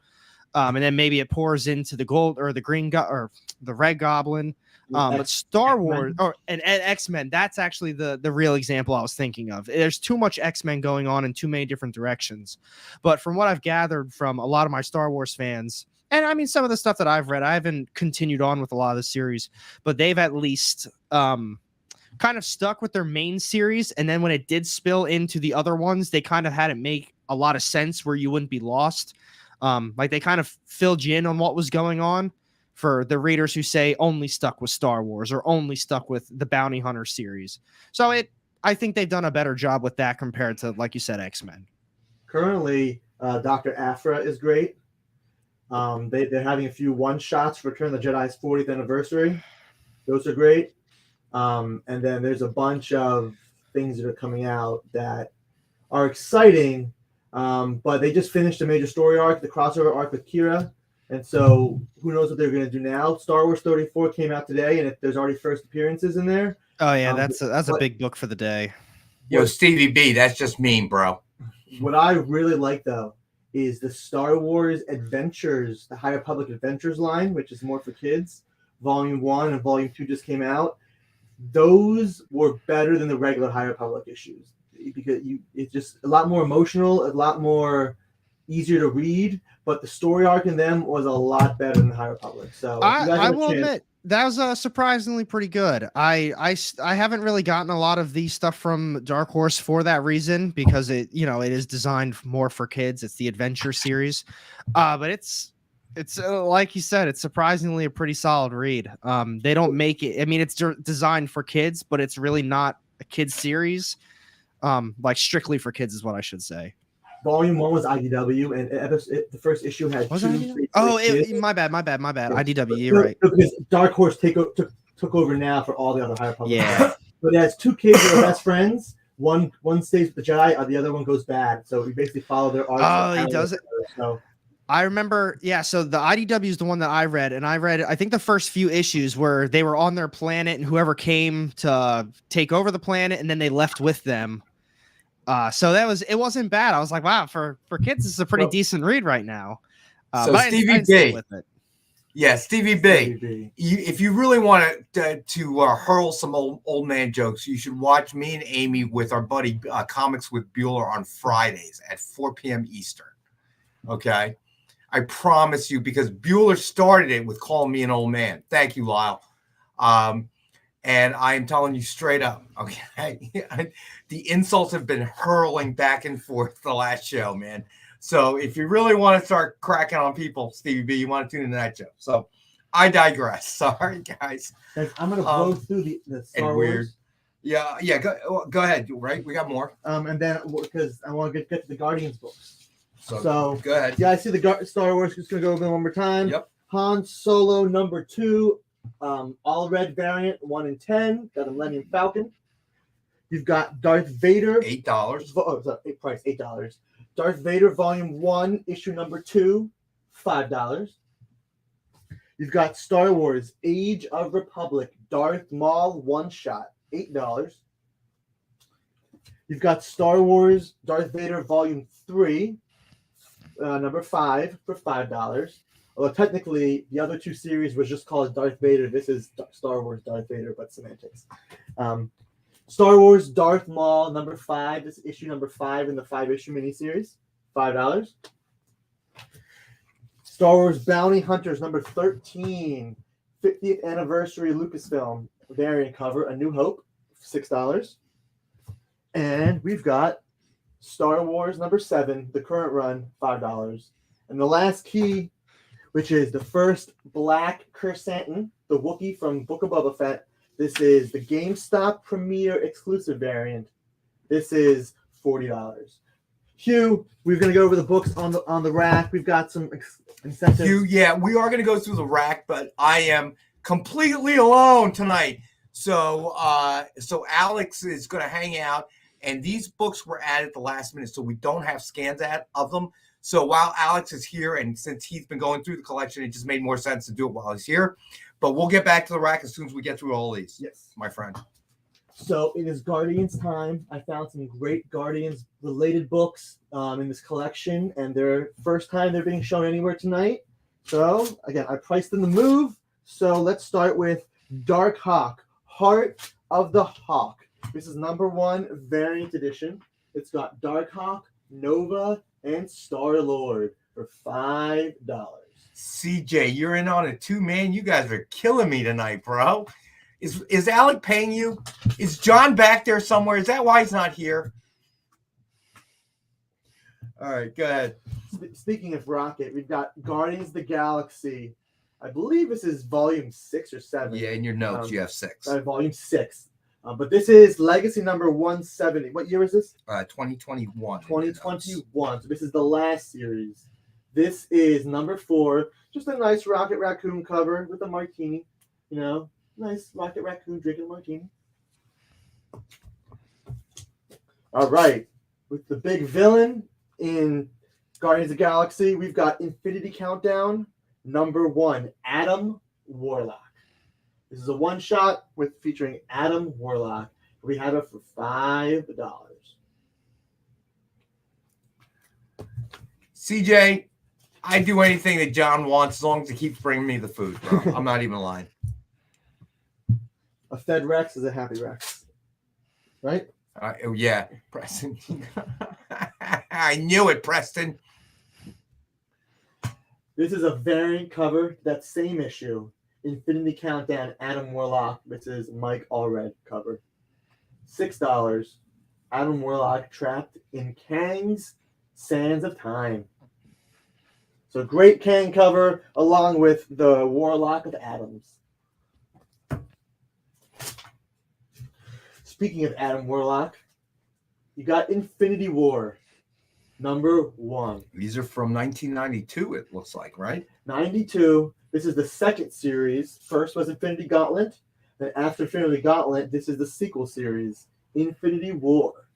And then maybe it pours into the gold or the green or the red goblin. But Star Wars and X-Men, that's actually the real example I was thinking of. There's too much X-Men going on in too many different directions. But from what I've gathered from a lot of my Star Wars fans, and I mean, some of the stuff that I've read, I haven't continued on with a lot of the series, but they've at least kind of stuck with their main series. And then when it did spill into the other ones, they kind of had it make a lot of sense where you wouldn't be lost. Like they kind of filled you in on what was going on for the readers who say only stuck with Star Wars or only stuck with the Bounty Hunter series. So I think they've done a better job with that compared to, like you said, X-Men. Currently, Dr. Aphra is great. They're having a few one-shots for Return of the Jedi's 40th anniversary. Those are great. And then there's a bunch of things that are coming out that are exciting, but they just finished a major story arc, the crossover arc with Kira. And so who knows what they're going to do now. Star Wars 34 came out today, and there's already first appearances in there. Oh, yeah, that's a big book for the day. Yo, Stevie B, that's just mean, bro. What I really like, though, is the Star Wars Adventures, the High Republic Adventures line, which is more for kids. Volume 1 and Volume 2 just came out. Those were better than the regular High Republic issues because it's just a lot more emotional, a lot more easier to read, but the story arc in them was a lot better than the High Republic. So I will admit, that was surprisingly pretty good. I haven't really gotten a lot of these stuff from Dark Horse for that reason, because it is designed more for kids. It's the adventure series, but it's like you said, it's surprisingly a pretty solid read. They don't make it. I mean, it's designed for kids, but it's really not a kids series. Like strictly for kids is what I should say. Volume 1 was IDW, and the first issue had my bad. IDW, you're right. Because Dark Horse took over now for all the other High Republic. Yeah. But it has 2 kids that are best friends. One stays with the Jedi, the other one goes bad. So we basically follow their arcs. Oh, he does it. So I remember, so the IDW is the one that I read, and I think the first few issues where they were on their planet, and whoever came to take over the planet, and then they left with them. So it wasn't bad. I was like, wow, for kids, this is a pretty decent read right now. So Stevie B, yeah, Stevie B. If you really want to hurl some old man jokes, you should watch me and Amy with our buddy Comics with Bueller on Fridays at 4 p.m. Eastern. Okay, I promise you, because Bueller started it with calling me an old man. Thank you, Lyle. And I am telling you straight up, okay, the insults have been hurling back and forth the last show, man. So if you really want to start cracking on people, Stevie B, you want to tune into that show. So I digress. Sorry, guys. Guys, I'm gonna go through the Star Wars. Yeah. Go ahead. Right, we got more. And then because I want to get to the Guardians books. So go ahead. Yeah, I see the Star Wars. Just gonna go over them one more time. Yep. Han Solo #2, all red variant, 1 in 10. Got a Millennium Falcon. You've got Darth Vader. $8. Oh, sorry, price $8. Darth Vader Volume 1, issue #2, $5. You've got Star Wars Age of Republic Darth Maul one shot, $8. You've got Star Wars Darth Vader Volume 3, #5 for $5. Although technically the other two series was just called Darth Vader. This is Star Wars Darth Vader, but semantics. Star Wars Darth Maul #5. This is issue #5 in the 5-issue miniseries, $5. Star Wars Bounty Hunters #13, 50th anniversary Lucasfilm variant cover, A New Hope, $6. And we've got Star Wars #7, the current run, $5. And the last key, which is the first Black Chrysanthemum, the Wookiee from Book of Boba Fett. This is the GameStop Premier exclusive variant. This is $40. Hugh, we're going to go over the books on the rack. We've got some incentives. Hugh, yeah, we are going to go through the rack, but I am completely alone tonight. So Alex is going to hang out, and these books were added at the last minute, so we don't have scans of them. So while Alex is here, and since he's been going through the collection, it just made more sense to do it while he's here. But we'll get back to the rack as soon as we get through all these. Yes, my friend. So it is Guardians time. I found some great Guardians related books in this collection, and they're first time they're being shown anywhere tonight. So again, I priced in the move. So let's start with Dark Hawk, Heart of the Hawk. This is #1 variant edition. It's got Dark Hawk, Nova, and Star-Lord for $5. CJ, you're in on it too, man. You guys are killing me tonight, bro. Is Alec paying you? Is John back there somewhere? Is that why he's not here? All right, go ahead. Speaking of Rocket, we've got Guardians of the Galaxy. I believe this is volume 6 or 7. Yeah, in your notes you have 6. Volume 6. But this is Legacy number 170. What year is this? 2021. 2021. So this is the last series. This is #4. Just a nice Rocket Raccoon cover with a martini. You know, nice Rocket Raccoon drinking a martini. All right. With the big villain in Guardians of the Galaxy, we've got Infinity Countdown, #1, Adam Warlock. This is a one-shot with featuring Adam Warlock. We have it for $5. CJ, I do anything that John wants as long as he keeps bringing me the food, bro. I'm not even lying. A fed Rex is a happy Rex. Right? Yeah, Preston. I knew it, Preston. This is a variant cover, that same issue. Infinity Countdown, Adam Warlock. This is Mike Allred cover. $6. Adam Warlock trapped in Kang's Sands of Time. So great Kang cover along with the Warlock of Atoms. Speaking of Adam Warlock, you got Infinity War, #1. These are from 1992, it looks like, right? 92. This is the second series. First was Infinity Gauntlet. Then after Infinity Gauntlet, this is the sequel series, Infinity War.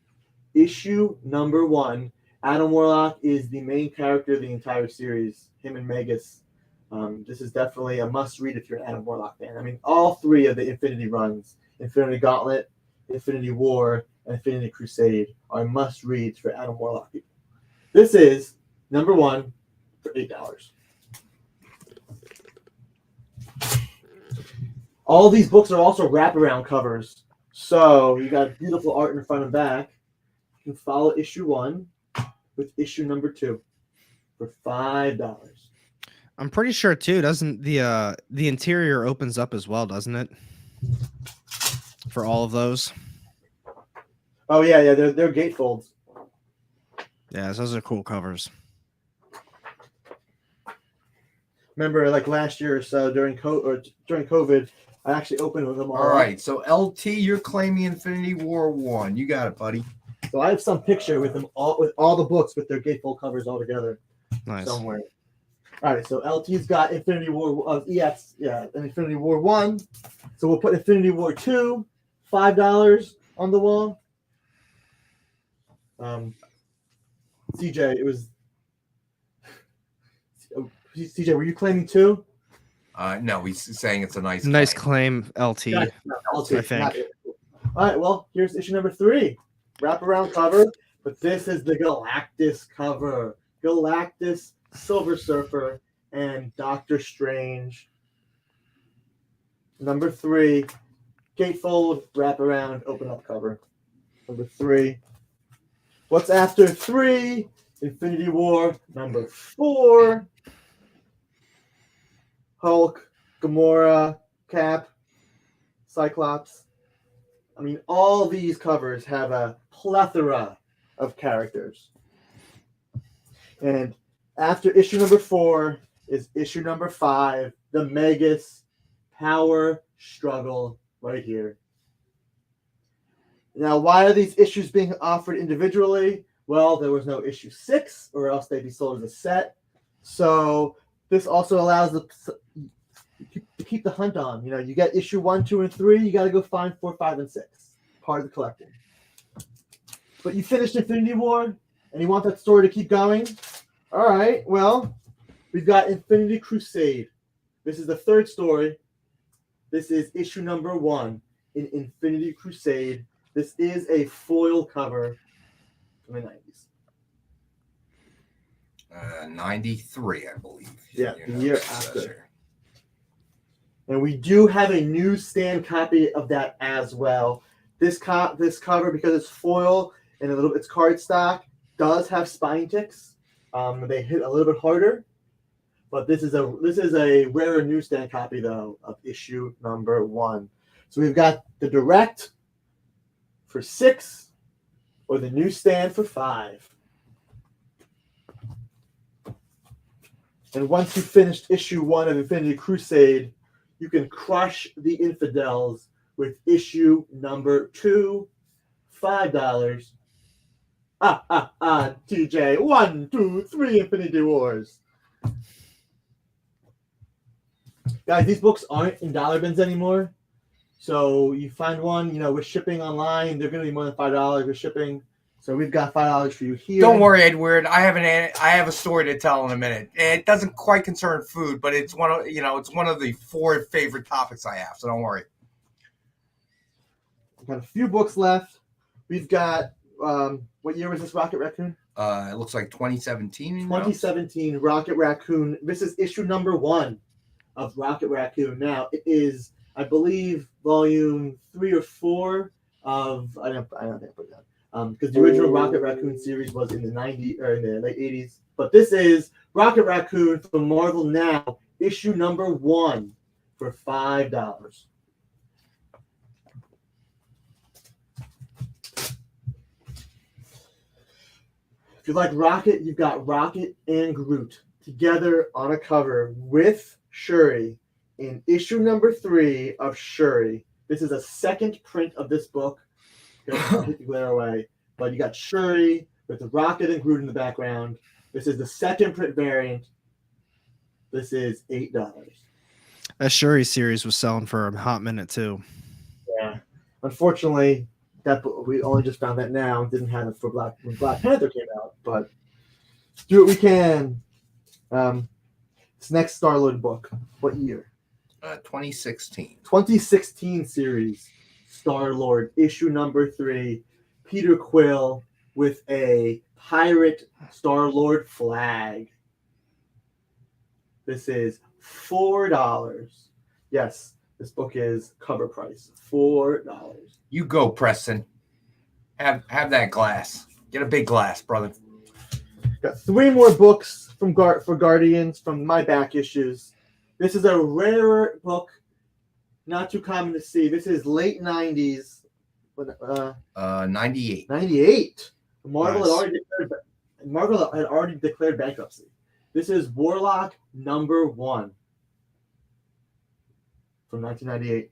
Issue #1. Adam Warlock is the main character of the entire series, him and Magus. This is definitely a must-read if you're an Adam Warlock fan. I mean, all 3 of the Infinity runs, Infinity Gauntlet, Infinity War, and Infinity Crusade, are must-reads for Adam Warlock people. This is #1 for $8. All these books are also wraparound covers. So you got beautiful art in front and back. You can follow issue 1 with issue #2 for $5. I'm pretty sure too, doesn't the interior opens up as well, doesn't it? For all of those. Oh yeah, they're gatefolds. Yeah, those are cool covers. Remember, like last year or so during COVID, I actually opened them all. All right, so LT, you're claiming Infinity War 1. You got it, buddy. So I have some picture with them all, with all the books with their gatefold covers all together. Nice. Somewhere. All right, so LT's got Infinity War EX, and Infinity War 1. So we'll put Infinity War 2, $5 on the wall. CJ, it was CJ, were you claiming 2? No, he's saying it's a Nice claim, LT. LT, I think. All right, well, here's issue number 3. Wraparound cover, but this is the Galactus cover. Galactus, Silver Surfer, and Doctor Strange. Number 3, gatefold, wraparound, open up cover. Number 3. What's after 3? Infinity War. Number 4. Hulk, Gamora, Cap, Cyclops. I mean, all these covers have a plethora of characters. And after issue number 4 is issue number 5, the Magus Power Struggle right here. Now, why are these issues being offered individually? Well, there was no issue 6, or else they'd be sold as a set. So this also allows to keep the hunt on. You know, you get issue 1, 2, and 3. You got to go find 4, 5, and 6. Part of the collecting. But you finished Infinity War, and you want that story to keep going. All right. Well, we've got Infinity Crusade. This is the 3rd story. This is issue number 1 in Infinity Crusade. This is a foil cover from the 90s. 93, I believe. Yeah, the year after. And we do have a newsstand copy of that as well. This cover, because it's foil and it's cardstock, does have spine ticks. They hit a little bit harder, but this is a rarer newsstand copy though of issue number 1. So we've got the direct for 6 or the newsstand for 5. And once you finished issue 1 of Infinity Crusade, you can crush the infidels with issue number 2, $5. TJ, 1, 2, 3 Infinity Wars. Guys, these books aren't in dollar bins anymore. So you find one, you know, with shipping online, they're going to be more than $5 with shipping. So we've got $5 for you here. Don't worry, Edward. I have a story to tell in a minute. It doesn't quite concern food, but it's one of the 4 favorite topics I have. So don't worry. We've got a few books left. We've got what year was this Rocket Raccoon? It looks like 2017. 2017 Rocket Raccoon. This is issue number 1 of Rocket Raccoon. Now it is, I believe, volume 3 or 4 of. I don't think I put it down. Because the original Rocket Raccoon series was in the 90s or in the late 80s. But this is Rocket Raccoon from Marvel Now, issue number 1 for $5. If you like Rocket, you've got Rocket and Groot together on a cover with Shuri in issue number 3 of Shuri. This is a second print of this book. Take the glare away. But you got Shuri with the Rocket and Groot in the background. This is the second print variant. This is $8. That Shuri series was selling for a hot minute too. Yeah. Unfortunately, we only just found that now and didn't have it for when Black Panther came out. But do what we can. This next Star-Lord book. What year? 2016. 2016 series. Star-Lord, issue number 3, Peter Quill with a pirate Star-Lord flag. This is $4. Yes, this book is cover price, $4. You go, Preston. Have that glass. Get a big glass, brother. Got 3 more books for Guardians from my back issues. This is a rarer book. Not too common to see. This is late 90s. 98. 98. Marvel Nice. had already declared bankruptcy. This is Warlock #1 from 1998.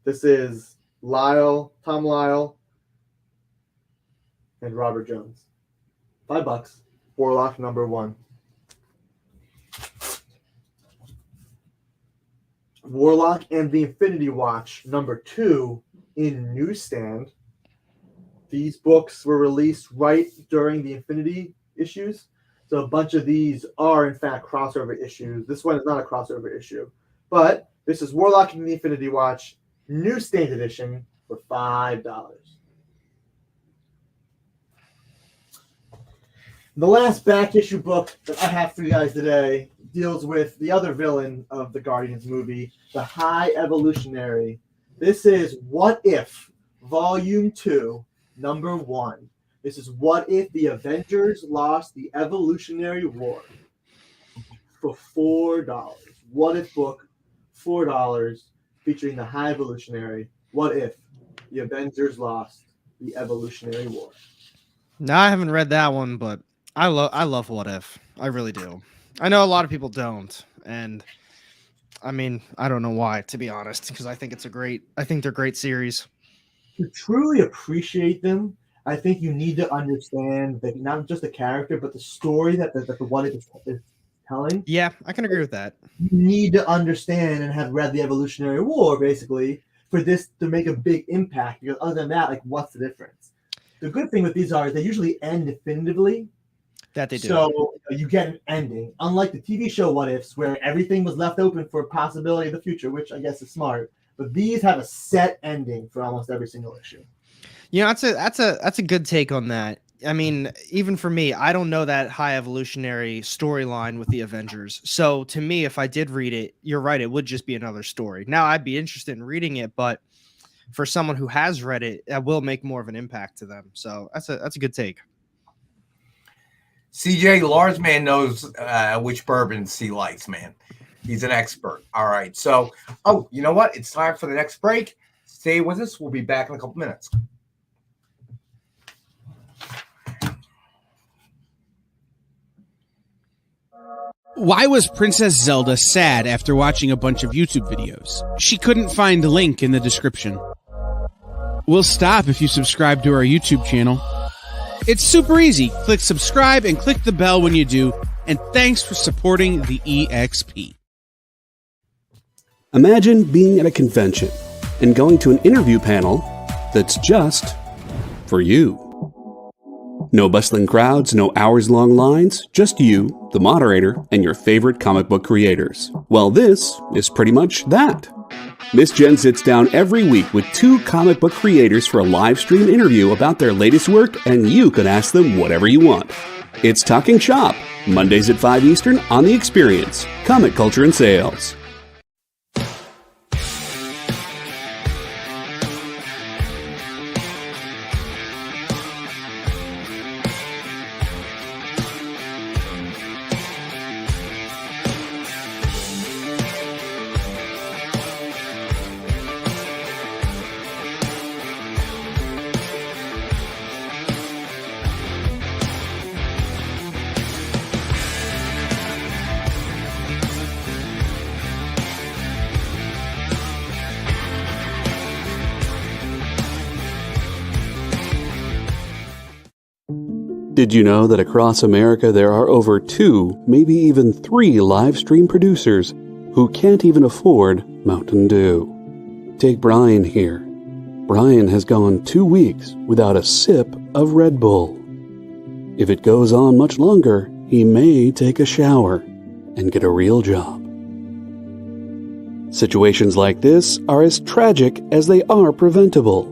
This is Tom Lyle, and Robert Jones. $5. Warlock #1. Warlock and the Infinity Watch #2 in newsstand. These books were released right during the Infinity issues. So a bunch of these are, in fact, crossover issues. This one is not a crossover issue. But this is Warlock and the Infinity Watch, newsstand edition, for $5. The last back issue book that I have for you guys today deals with the other villain of the Guardians movie, the High Evolutionary. This is What If, Volume 2, #1. This is What If the Avengers Lost the Evolutionary War, for $4. What If book, $4, featuring the High Evolutionary. What If the Avengers Lost the Evolutionary War. No, I haven't read that one, but I love What If. I really do. I know a lot of people don't, and I mean, I don't know why, to be honest, because I think they're great series. To truly appreciate them, I think you need to understand that not just the character, but the story that the What If is telling. Yeah, I can agree with that. You need to understand and have read the Evolutionary War, basically, for this to make a big impact. Because other than that, like, what's the difference? The good thing with these are they usually end definitively. That they do. So you get an ending. Unlike the TV show What Ifs, where everything was left open for a possibility of the future, which I guess is smart. But these have a set ending for almost every single issue. You know, that's a good take on that. I mean, even for me, I don't know that High Evolutionary storyline with the Avengers. So to me, if I did read it, you're right, it would just be another story. Now, I'd be interested in reading it, but for someone who has read it, that will make more of an impact to them. So that's a good take. CJ, Lars man knows which bourbons he likes, man. He's an expert. All right. So, you know what? It's time for the next break. Stay with us. We'll be back in a couple minutes. Why was Princess Zelda sad after watching a bunch of YouTube videos? She couldn't find a link in the description. We'll stop if you subscribe to our YouTube channel. It's super easy. Click subscribe and click the bell when you do. And thanks for supporting the EXP. Imagine being at a convention and going to an interview panel that's just for you. No bustling crowds, no hours-long lines, just you, the moderator, and your favorite comic book creators. Well, this is pretty much that. Miss Jen sits down every week with 2 comic book creators for a live stream interview about their latest work, and you can ask them whatever you want. It's Talking Shop, Mondays at 5 Eastern on The Experience, Comic Culture and Sales. Did you know that across America there are over 2, maybe even 3 live stream producers who can't even afford Mountain Dew? Take Brian here. Brian has gone 2 weeks without a sip of Red Bull. If it goes on much longer, he may take a shower and get a real job. Situations like this are as tragic as they are preventable.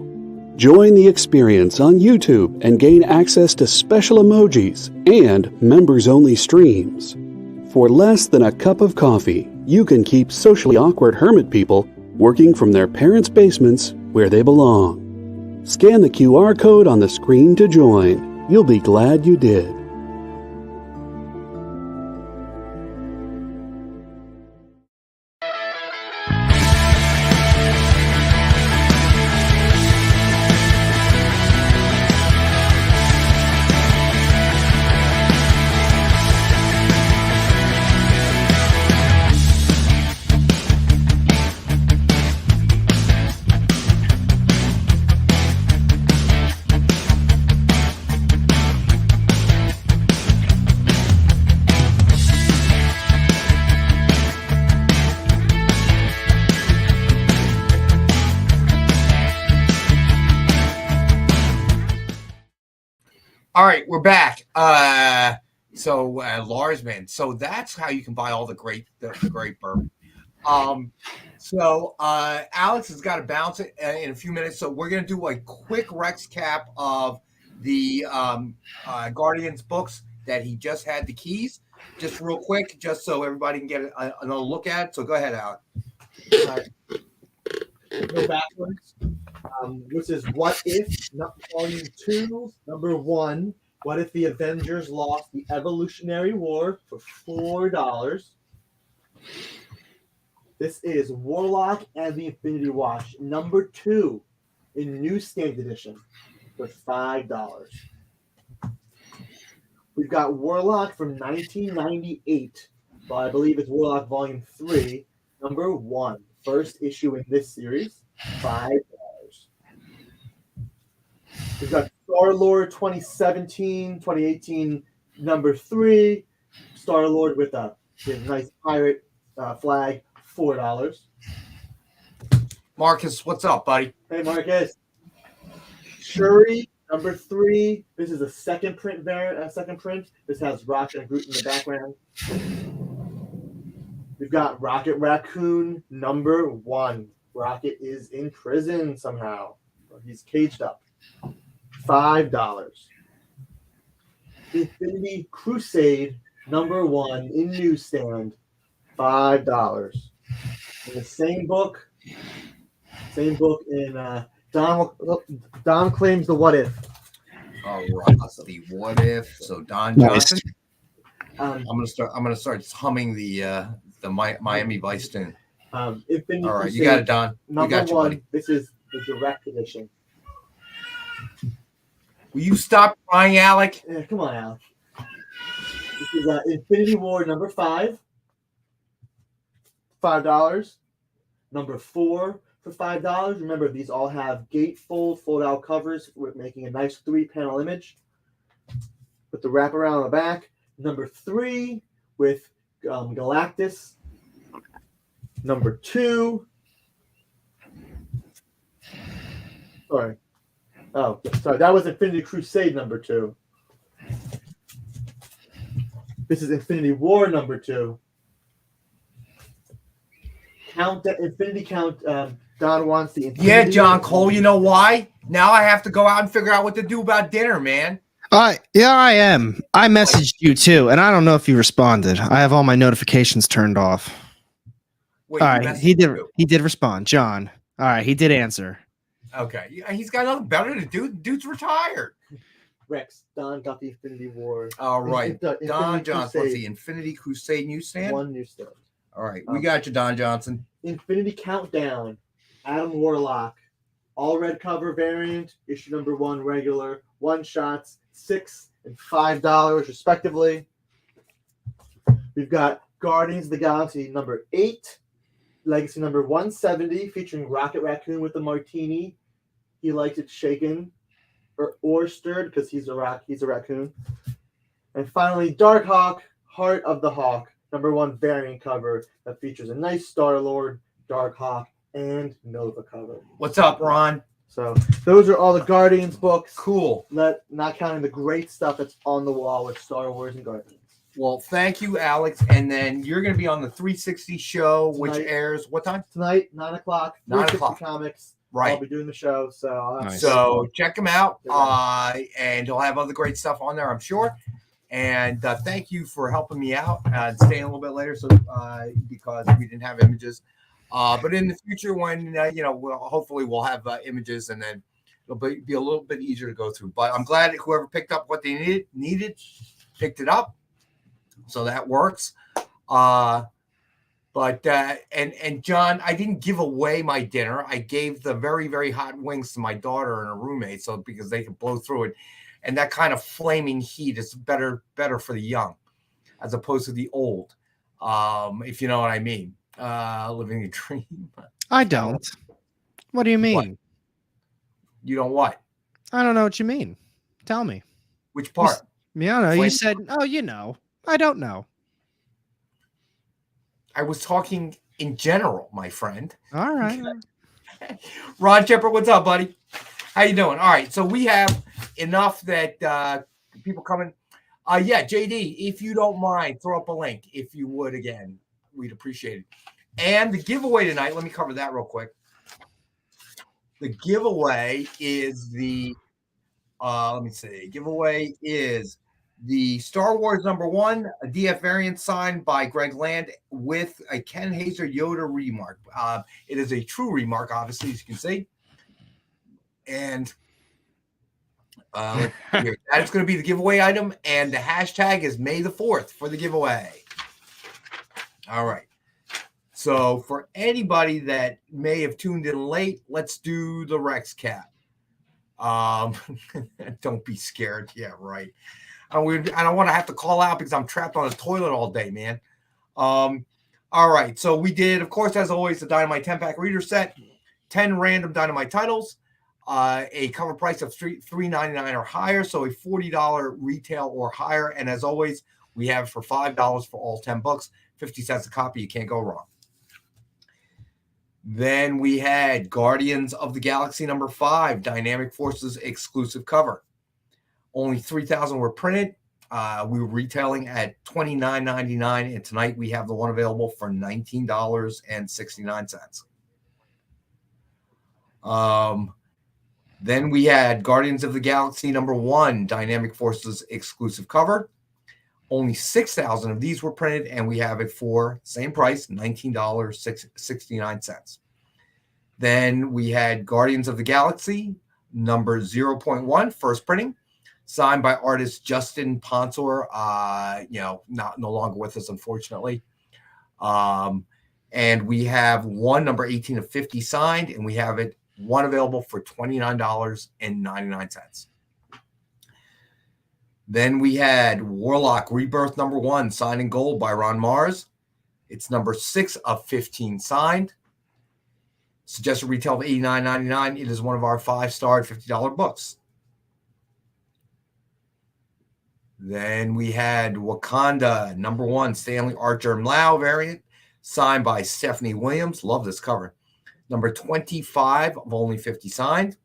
Join the experience on YouTube and gain access to special emojis and members-only streams. For less than a cup of coffee, you can keep socially awkward hermit people working from their parents' basements where they belong. Scan the QR code on the screen to join. You'll be glad you did. All right, we're back. Lars, man. So that's how you can buy all the great bourbon. Alex has got to bounce it in a few minutes. So we're gonna do a quick Rex cap of the Guardians books that he just had the keys. Just real quick, just so everybody can get another look at it. So go ahead, Alex. Go backwards. Which is What If, Volume 2, Number 1. What if the Avengers lost the Evolutionary War for $4? This is Warlock and the Infinity Watch, Number 2, in Newsstand Edition, for $5. We've got Warlock from 1998, but I believe it's Warlock Volume 3, Number 1, first issue in this series, $5. We've got Star-Lord 2017-2018, Number 3, Star-Lord with a nice pirate flag, $4. Marcus, what's up, buddy? Hey, Marcus. Shuri, Number 3. This is a second print variant. This has Rocket and Groot in the background. We've got Rocket Raccoon, Number 1. Rocket is in prison somehow. He's caged up. $5. Infinity Crusade, Number 1 in Newsstand, $5. And the same book in Don claims the What If. All right, the What If. So Don Johnson. I'm gonna start humming the Miami Vice tune. Infinity All right, Crusade, you got it, Don. Number got you, 1. buddy. This is the direct edition. Will you stop crying, Alec? Yeah, come on, Alec. This is Infinity War Number 5, $5. Number 4 for $5. Remember, these all have gatefold, fold-out covers, with making a nice 3-panel image with the wraparound on the back. Number 3 with Galactus. Number 2. Sorry. Oh, sorry. That was Infinity Crusade Number 2. This is Infinity War Number 2. Infinity Count. Don wants the Infinity. Yeah, John Cole. You know why? Now I have to go out and figure out what to do about dinner, man. Yeah, I am. I messaged you too, and I don't know if you responded. I have all my notifications turned off. Wait, all right, he did respond, John. All right, he did answer. Okay, he's got nothing better to do. Dude's retired. Rex, Don got the Infinity War. All right, Don Johnson. What's the Infinity Crusade newsstand? 1 newsstand. All right, we got you, Don Johnson. Infinity Countdown, Adam Warlock, all red cover variant, issue number 1 regular, one shots, $6 and $5 respectively. We've got Guardians of the Galaxy number 8, Legacy number 170, featuring Rocket Raccoon with the martini. He likes it shaken or stirred because he's a raccoon. And finally, Dark Hawk, Heart of the Hawk, number 1 variant cover that features a nice Star-Lord, Dark Hawk, and Nova cover. What's up, Ron? So those are all the Guardians books. Cool. Not counting the great stuff that's on the wall with Star Wars and Guardians. Well, thank you, Alex. And then you're going to be on the 360 show, which airs what time? Tonight, 9 o'clock. 9 o'clock. Comics. Right. I'll be doing the show. So, Nice. So check him out. And he'll have other great stuff on there, I'm sure. And thank you for helping me out and staying a little bit later, so because we didn't have images. But in the future, when hopefully we'll have images, and then it'll be a little bit easier to go through. But I'm glad whoever picked up what they needed picked it up, so that works. But John, I didn't give away my dinner. I gave the very, very hot wings to my daughter and her roommate, so because they could blow through it. And that kind of flaming heat is better for the young, as opposed to the old, if you know what I mean. Living a dream. I don't. What do you mean? What? You don't what? I don't know what you mean. Tell me. Which part? I don't know. You said, oh, you know. I don't know. I was talking in general, my friend. All right. Ron Shepard, what's up, buddy? How you doing? All right, so we have enough that people coming. Yeah, JD, if you don't mind, throw up a link if you would again. We'd appreciate it. And the giveaway tonight, let me cover that real quick. The giveaway is the let me see. Giveaway is the Star Wars #1, a DF variant signed by Greg Land with a Ken Hazer Yoda remark. It is a true remark, obviously, as you can see. And that's going to be the giveaway item. And the hashtag is May the 4th for the giveaway. All right. So for anybody that may have tuned in late, let's do the Rex cap. Don't be scared. Yeah, right. I don't want to have to call out because I'm trapped on a toilet all day, man. All right. So we did, of course, as always, the Dynamite 10-pack reader set, 10 random Dynamite titles, a cover price of $3.99 or higher, so a $40 retail or higher. And as always, we have for $5 for all 10 books, 50 cents a copy. You can't go wrong. Then we had Guardians of the Galaxy #5, Dynamic Forces exclusive cover. Only 3,000 were printed. We were retailing at $29.99, and tonight we have the one available for $19.69. Then we had Guardians of the Galaxy #1, Dynamic Forces exclusive cover. Only 6,000 of these were printed, and we have it for same price, $19.69. Then we had Guardians of the Galaxy #0.1, first printing, signed by artist Justin Ponsor. No longer with us, unfortunately. And we have one #18 of 50 signed, and we have it one available for $29.99. Then we had Warlock Rebirth #1, signed in gold by Ron Mars. It's #6 of 15 signed. Suggested retail of $89.99. It is one of our 5-star $50 books. Then we had Wakanda #1, Stanley Archer Lau variant, signed by Stephanie Williams. Love this cover. #25 of only 50 signed.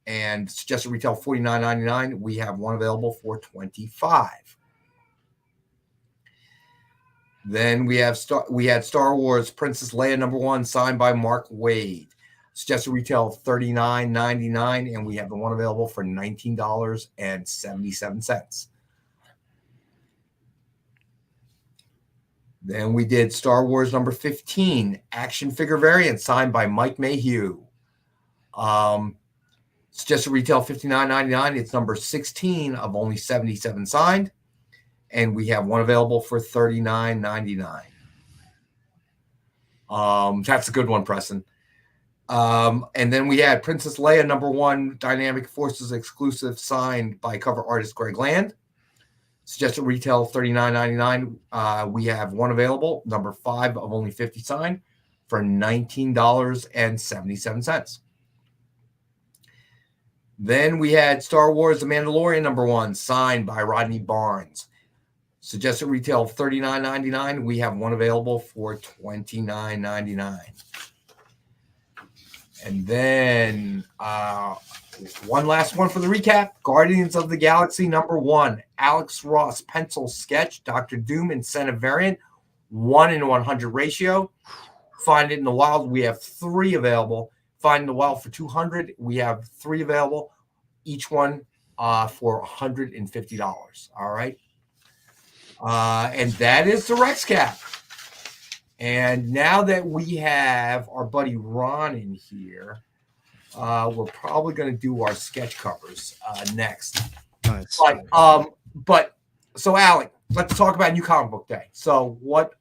And suggested retail $49.99. We have one available for $25. Then we had Star Wars Princess Leia #1, signed by Mark Wade. Suggested retail $39.99, and we have the one available for $19.77. Then we did Star Wars #15, action figure variant, signed by Mike Mayhew. Suggested retail $59.99. It's #16 of only 77 signed. And we have one available for $39.99. That's a good one, Preston. And then we had Princess Leia #1, Dynamic Forces exclusive, signed by cover artist Greg Land. Suggested retail $39.99. We have one available, #5 of only 50 signed, for $19.77. Then we had Star Wars The Mandalorian #1, signed by Rodney Barnes. Suggested retail $39.99. We have one available for $29.99. And then one last one for the recap. Guardians of the Galaxy #1, Alex Ross pencil sketch, Dr. Doom incentive variant, 1:100 ratio. Find it in the wild. We have 3 available. Find in the wild for $200. We have 3 available, each one for $150. All right. And that is the Rex cap. And now that we have our buddy Ron in here, we're probably going to do our sketch covers next. Nice. But so Alec, let's talk about New Comic Book Day. So what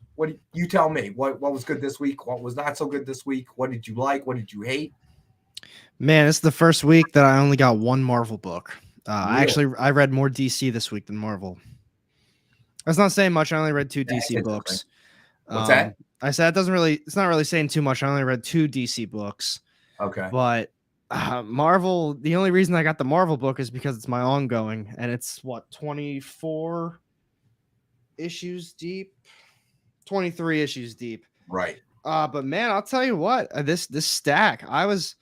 you tell me? What was good this week? What was not so good this week? What did you like? What did you hate? Man, it's the first week that I only got one Marvel book. Really? I read more DC this week than Marvel. That's not saying much. I only read 2 DC books. What's that? I said it's not really saying too much. I only read 2 DC books. Okay. But Marvel, the only reason I got the Marvel book is because it's my ongoing, and it's 24 issues deep, 23 issues deep. Right. But man, I'll tell you what, this stack, I was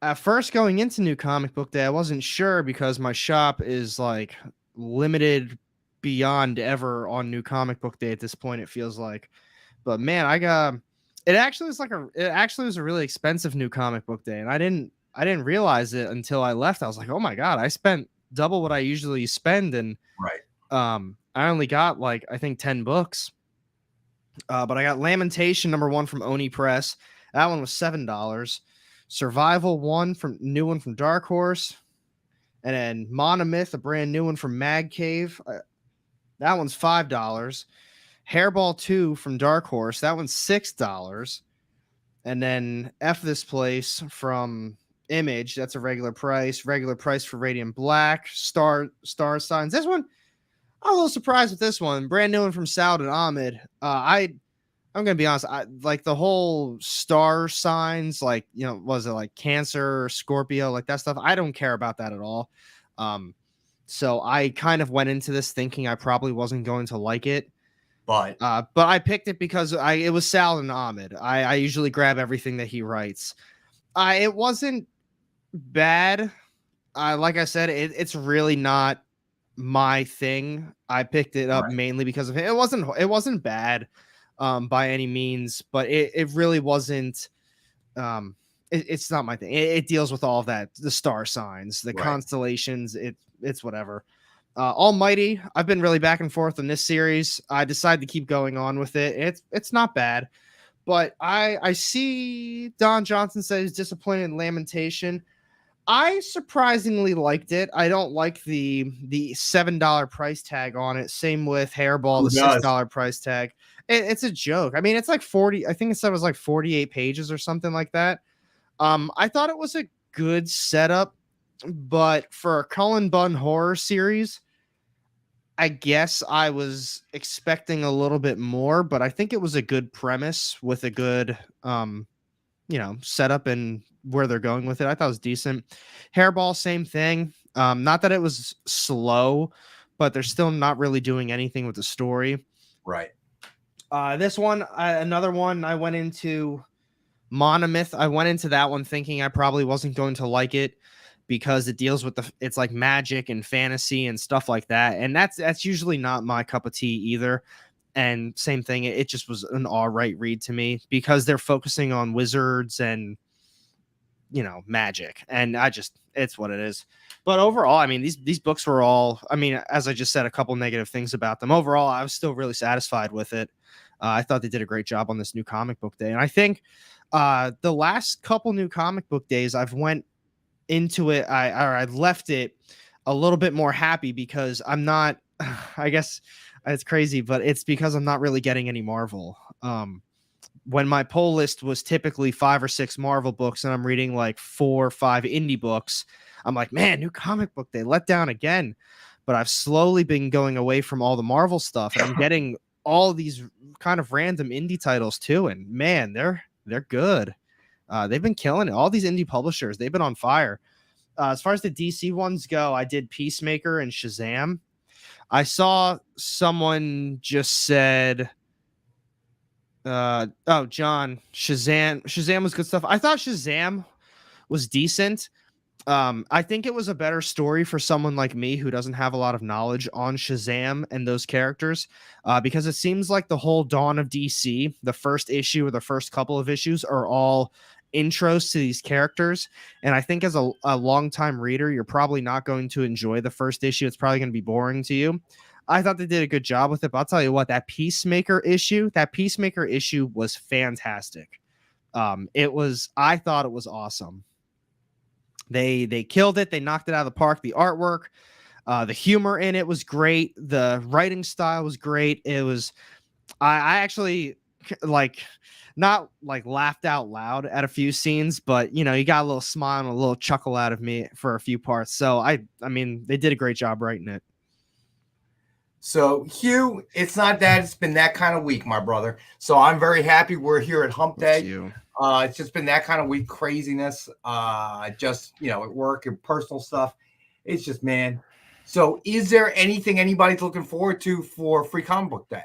at first going into New Comic Book Day, I wasn't sure because my shop is like limited beyond ever on New Comic Book Day at this point, it feels like. But man, it actually was a really expensive New Comic Book Day, and I didn't realize it until I left. I was like, oh my God, I spent double what I usually spend, and I only got like, I think 10 books. But I got Lamentation #1 from Oni Press. That one was $7. Survival new one from Dark Horse. And then Monomyth, a brand new one from Mag Cave. That one's $5. Hairball 2 from Dark Horse. That one's $6. And then F This Place from Image. That's a regular price. Regular price for Radiant Black. Star Signs. This one, I'm a little surprised with this one. Brand new one from Saud and Ahmed. I'm gonna be honest. I like the whole star signs, like, you know, was it like Cancer, Scorpio, like that stuff? I don't care about that at all. So I kind of went into this thinking I probably wasn't going to like it, but I picked it because it was Saud and Ahmed. I usually grab everything that he writes. It wasn't bad. Like I said, it's really not my thing. I picked it up mainly because of it. It wasn't bad by any means, but it really wasn't. It's not my thing. It deals with all of that, the star signs, the constellations. It's whatever. Almighty, I've been really back and forth in this series. I decided to keep going on with it. It's not bad, but I see Don Johnson says he's disappointed in Lamentation. I surprisingly liked it. I don't like the $7 price tag on it. Same with Hairball, the $6 price tag. It's a joke. I mean, it's like 40. I think it said it was like 48 pages or something like that. I thought it was a good setup, but for a Cullen Bunn horror series, I guess I was expecting a little bit more, but I think it was a good premise with a good, setup and where they're going with it. I thought it was decent. Hairball, same thing. Not that it was slow, but they're still not really doing anything with the story. Right. This one, another one I went into, Monomyth. I went into that one thinking I probably wasn't going to like it because it deals with it's like magic and fantasy and stuff like that. And that's usually not my cup of tea either. And same thing, it just was an all right read to me because they're focusing on wizards and, magic. And it's what it is. But overall, I mean, these books were all, I mean, as I just said, a couple negative things about them. Overall, I was still really satisfied with it. I thought they did a great job on this New Comic Book Day. And I think the last couple New Comic Book Days I've went into it, I left it a little bit more happy because I'm not, I guess it's crazy, but it's because I'm not really getting any Marvel. When my pull list was typically 5 or 6 Marvel books and I'm reading like 4 or 5 indie books, I'm like, man, New Comic Book Day, let down again. But I've slowly been going away from all the Marvel stuff and I'm getting all these kind of random indie titles too. And man, they're good. They've been killing it. All these indie publishers, they've been on fire. As far as the DC ones go, I did Peacemaker and Shazam. I saw someone just said, John, Shazam was good stuff. I thought Shazam was decent. I think it was a better story for someone like me who doesn't have a lot of knowledge on Shazam and those characters, because it seems like the whole dawn of DC, the first issue or the first couple of issues are all intros to these characters. And I think as a longtime reader, you're probably not going to enjoy the first issue. It's probably going to be boring to you. I thought they did a good job with it, but I'll tell you what, that Peacemaker issue was fantastic. I thought it was awesome. They killed it. They knocked it out of the park. The artwork, the humor in it was great. The writing style was great. It was, I actually not laughed out loud at a few scenes, but you got a little smile and a little chuckle out of me for a few parts. So I mean, they did a great job writing it. So Hugh, it's not that it's been that kind of week, my brother. So I'm very happy we're here at Hump Day. It's just been that kind of week, craziness. Just at work and personal stuff. It's just, man. So is there anything anybody's looking forward to for Free Comic Book Day?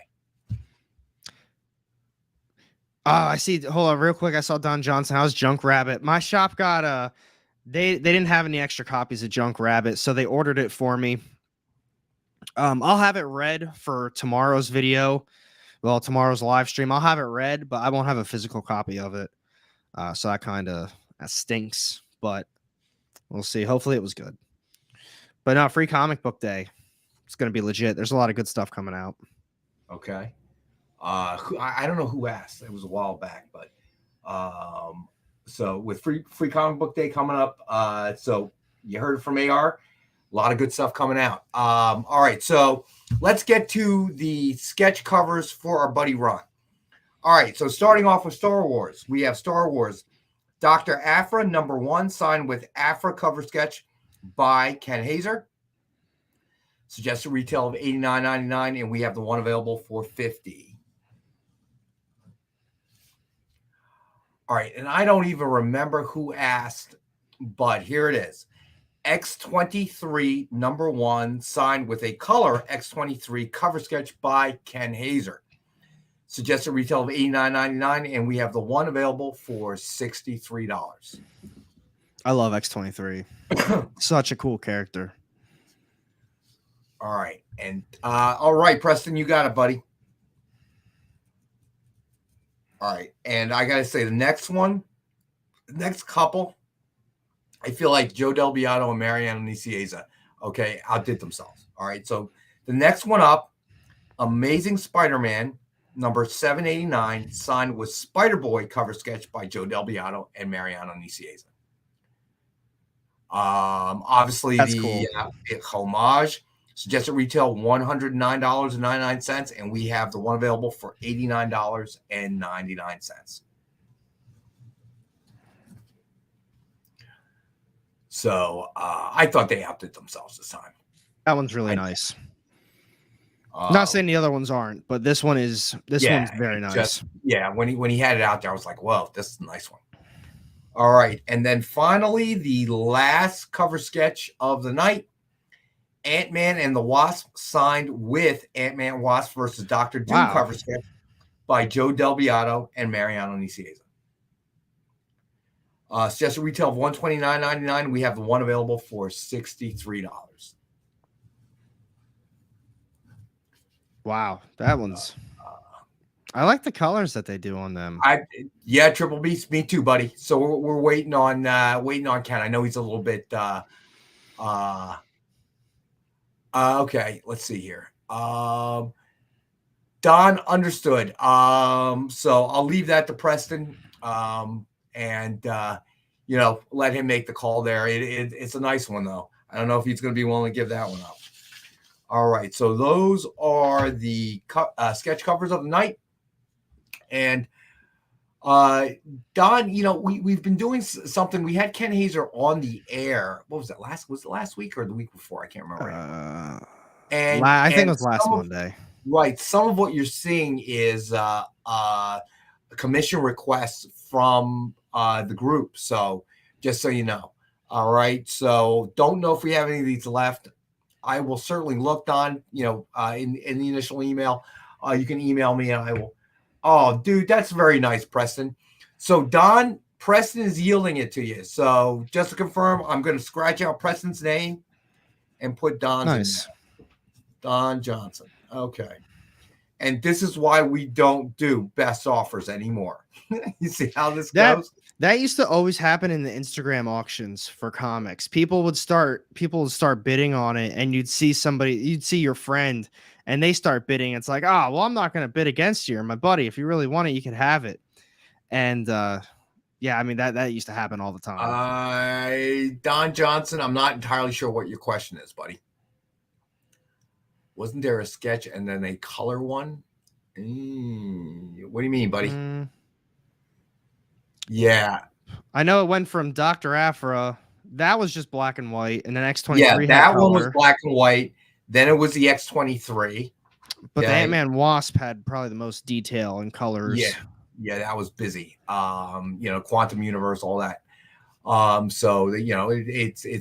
I see. Hold on real quick. I saw Don Johnson. How's Junk Rabbit? My shop got they didn't have any extra copies of Junk Rabbit, so they ordered it for me. I'll have it read for tomorrow's video. Well, tomorrow's live stream. I'll have it read, but I won't have a physical copy of it. So that stinks, but we'll see. Hopefully it was good. But no, free comic book day. It's going to be legit. There's a lot of good stuff coming out. Okay. I don't know who asked. It was a while back, but so with free comic book day coming up, so you heard it from AR. A lot of good stuff coming out. All right, so let's get to the sketch covers for our buddy Ron. All right, so starting off with Star Wars, we have Star Wars Dr. Aphra #1 signed with Aphra cover sketch by Ken Hazer. Suggested retail of $89.99, and we have the one available for $50. All right, and I don't even remember who asked, but here it is. X23 #1 signed with a color X23 cover sketch by Ken Hazer. Suggested retail of $89.99, and we have the one available for $63. I love X23. Such a cool character. All right. And all right, Preston, you got it, buddy. All right. And I got to say, the next couple, I feel like Joe Del Beato and Mariano Nicieza, okay, outdid themselves. All right. So the next one up, Amazing Spider-Man #789, signed with Spider-Boy cover sketch by Joe Del Beato and Mariano Nicieza. Obviously, that's the cool. homage. Suggested retail $109.99, and we have the one available for $89.99. So I thought they outdid themselves this time. That one's really nice. Not saying the other ones aren't, but this one's very nice. When he had it out there, I was like, "Whoa, this is a nice one." All right, and then finally, the last cover sketch of the night. Ant-Man and the Wasp signed with Ant-Man Wasp versus Dr. Doom cover sketch by Joe Del Beato and Mariano Nicieza. Suggested retail of $129.99. We have the one available for $63. Wow, that one's. I like the colors that they do on them. Triple B, me too, buddy. So we're waiting on Ken. I know he's a little bit. Okay, let's see here. Don understood. So I'll leave that to Preston. And let him make the call there. It's a nice one though. I don't know if he's going to be willing to give that one up. All right, so those are the sketch covers of the night. And Don, we've been doing something. We had Ken Hazer on the air. What was that? Was it last week or the week before? I can't remember. I think it was last Monday. Right. Some of what you're seeing is commission requests from the group. So just so you know. All right. So don't know if we have any of these left. I will certainly look, Don, in the initial email. You can email me and I will. Oh, dude, that's very nice, Preston. So, Don, Preston is yielding it to you. So, just to confirm, I'm going to scratch out Preston's name and put Don's in there. Don Johnson. Okay. And this is why we don't do best offers anymore. You see how this goes? That used to always happen in the Instagram auctions for comics. People would start bidding on it, and you'd see your friend, and they start bidding. It's like, well, I'm not going to bid against you. You're my buddy. If you really want it, you can have it. And that used to happen all the time. Don Johnson, I'm not entirely sure what your question is, buddy. Wasn't there a sketch and then a color one? What do you mean, buddy? Yeah. I know it went from Dr. Aphra. That was just black and white. And then X23. Yeah, that one was black and white. Then it was the X23. But the Ant-Man Wasp had probably the most detail and colors. Yeah, that was busy. Quantum universe, all that. It's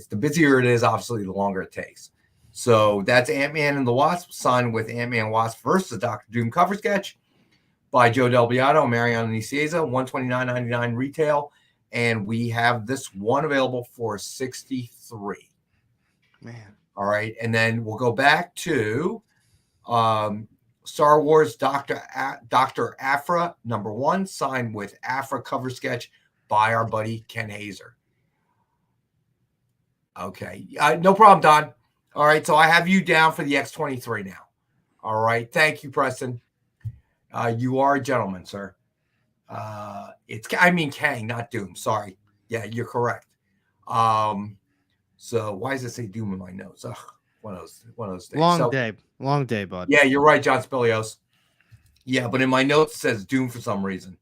the busier it is, obviously, the longer it takes. So that's Ant-Man and the Wasp, signed with Ant-Man Wasp versus Dr. Doom cover sketch by Joe Del Beato and Mariano Nicieza, $129.99 retail. And we have this one available for $63. Man. All right. And then we'll go back to Star Wars Dr. Aphra #1, signed with Aphra cover sketch by our buddy Ken Hazer. Okay. No problem, Don. All right. So I have you down for the X-23 now. All right. Thank you, Preston. You are a gentleman, sir. Kang, not Doom. Sorry. Yeah, you're correct. So why does it say Doom in my notes? Ugh, one of those things. Long day, bud. Yeah, you're right, John Spilios. Yeah, but in my notes it says Doom for some reason.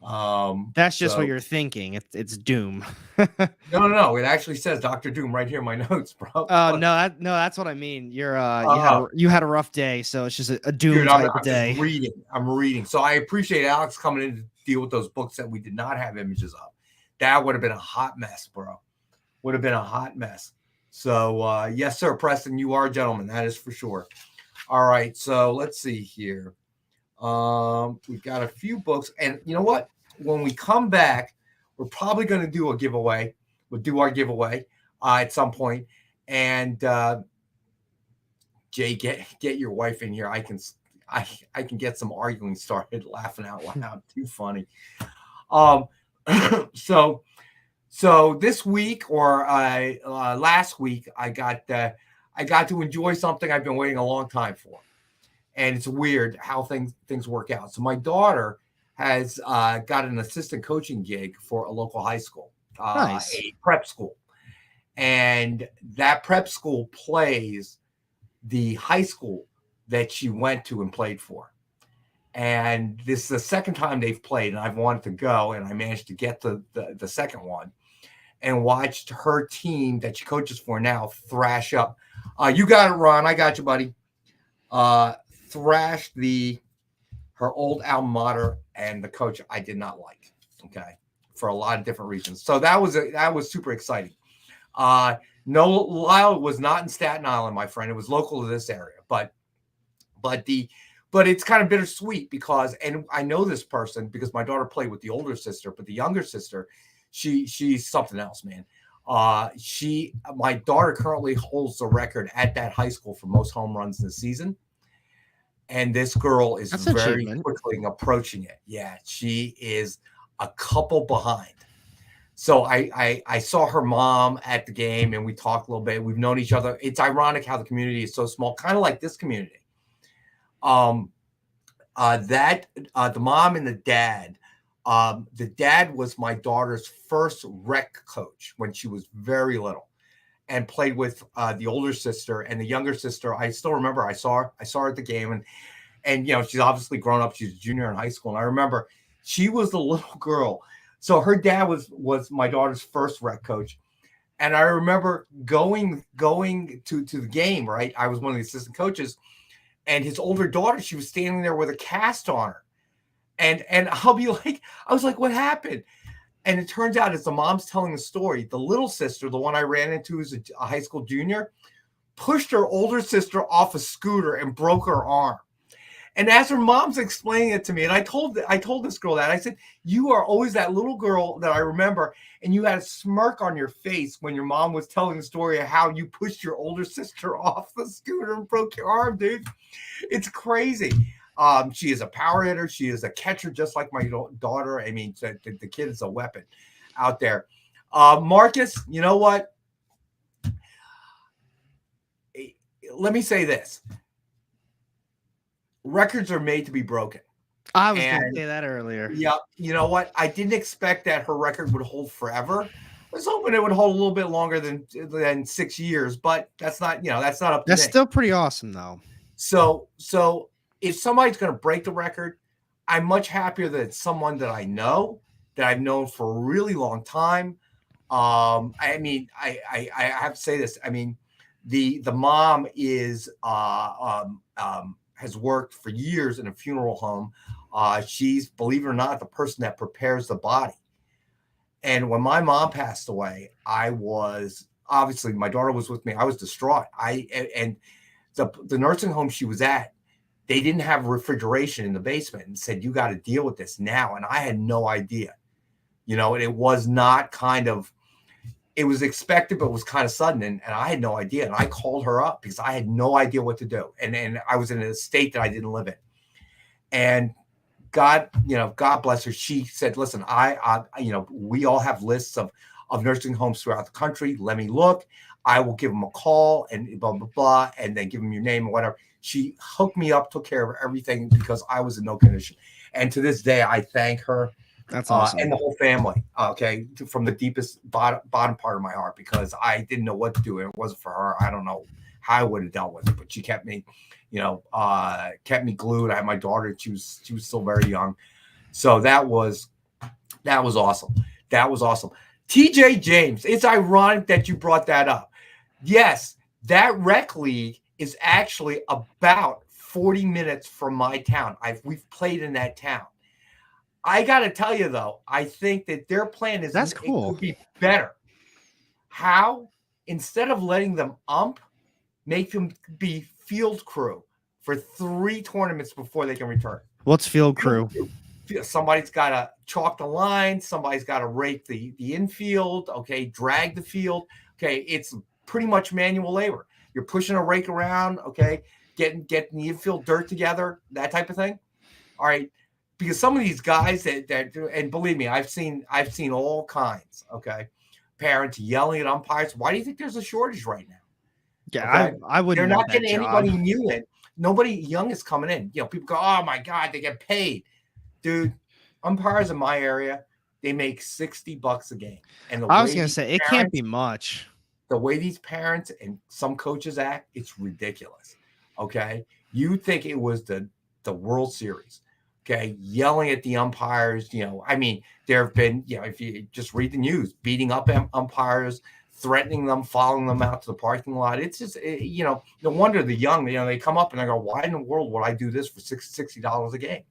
That's just what you're thinking. It's Doom. No. It actually says Dr. Doom right here in my notes, bro. Oh no, that's what I mean. You had a rough day, so it's just a Doom type of day. I'm reading. So I appreciate Alex coming in to deal with those books that we did not have images of. That would have been a hot mess, bro. Would have been a hot mess. So yes, sir, Preston, you are a gentleman. That is for sure. All right. So let's see here. We've got a few books, and you know what? When we come back, we're probably going to do a giveaway. We'll do our giveaway at some point. And Jay, get your wife in here. I can get some arguing started, laughing out loud. Too funny. So this week or last week, I got to enjoy something I've been waiting a long time for. And it's weird how things work out. So my daughter has got an assistant coaching gig for a local high school, nice. A prep school. And that prep school plays the high school that she went to and played for. And this is the second time they've played, and I've wanted to go, and I managed to get the second one and watched her team that she coaches for now thrash up. You got it, Ron. I got you, buddy. Thrashed her old alma mater and the coach I did not like. Okay, for a lot of different reasons. So that was super exciting. No, Lyle was not in Staten Island, my friend. It was local to this area, but it's kind of bittersweet because, and I know this person because my daughter played with the older sister, but the younger sister, she's something else, man. My daughter currently holds the record at that high school for most home runs this season. And this girl is very quickly approaching it. Yeah, she is a couple behind. So I saw her mom at the game and we talked a little bit. We've known each other. It's ironic how the community is so small, kind of like this community. The mom and the dad was my daughter's first rec coach when she was very little and played with the older sister and the younger sister. I still remember I saw her at the game and you know, she's obviously grown up. She's a junior in high school. And I remember she was the little girl. So her dad was my daughter's first rec coach. And I remember going to the game, right? I was one of the assistant coaches. And his older daughter, she was standing there with a cast on her. And I'll be like, I was like, what happened? And it turns out as the mom's telling the story, the little sister, the one I ran into as a high school junior, pushed her older sister off a scooter and broke her arm. And as her mom's explaining it to me, and I told this girl that, I said, you are always that little girl that I remember, and you had a smirk on your face when your mom was telling the story of how you pushed your older sister off the scooter and broke your arm, dude. It's crazy. She is a power hitter. She is a catcher, just like my daughter. I mean, the kid is a weapon out there. Marcus, you know what? Let me say this. Records are made to be broken. I was going to say that earlier. Yeah. You know what? I didn't expect that her record would hold forever. I was hoping it would hold a little bit longer than 6 years, but that's not up to me. That's still pretty awesome, though. So if somebody's going to break the record, I'm much happier that it's someone that I know, that I've known for a really long time. I mean, I have to say this. I mean, the mom is has worked for years in a funeral home. She's, believe it or not, the person that prepares the body. And when my mom passed away, I was, obviously my daughter was with me. I was distraught. And the nursing home she was at, they didn't have refrigeration in the basement and said, you got to deal with this now. And I had no idea, and it was not it was expected, but it was kind of sudden, and I had no idea. And I called her up because I had no idea what to do, and I was in a state that I didn't live in. And God bless her. She said, "Listen, we all have lists of nursing homes throughout the country. Let me look. I will give them a call and blah blah blah, and then give them your name or whatever." She hooked me up, took care of everything because I was in no condition. And to this day, I thank her. That's awesome. And the whole family, okay, from the deepest bottom part of my heart, because I didn't know what to do. And it wasn't for her. I don't know how I would have dealt with it, but she kept me, kept me glued. I had my daughter. She was still very young. So that was awesome. That was awesome. TJ James, it's ironic that you brought that up. Yes, that rec league is actually about 40 minutes from my town. We've played in that town. I got to tell you, though, I think that their plan is that's cool. It could be better. How? Instead of letting them make them be field crew for 3 tournaments before they can return. What's field crew? Somebody's got to chalk the line. Somebody's got to rake the infield. Okay, drag the field. Okay, it's pretty much manual labor. You're pushing a rake around. Okay, getting the infield dirt together, that type of thing. All right. Because some of these guys that and believe me, I've seen all kinds. Okay, parents yelling at umpires. Why do you think there's a shortage right now? Yeah, okay? I wouldn't. They're not getting anybody new in. Nobody young is coming in. People go, "Oh my God, they get paid." Dude, umpires in my area, they make $60 a game. And I was gonna say it can't be much. The way these parents and some coaches act, it's ridiculous. Okay, you think it was the World Series? Okay, yelling at the umpires. I mean, there have been, if you just read the news, beating up umpires, threatening them, following them out to the parking lot. It's just, no wonder the young, they come up and they go, "Why in the world would I do this for $60 a game?"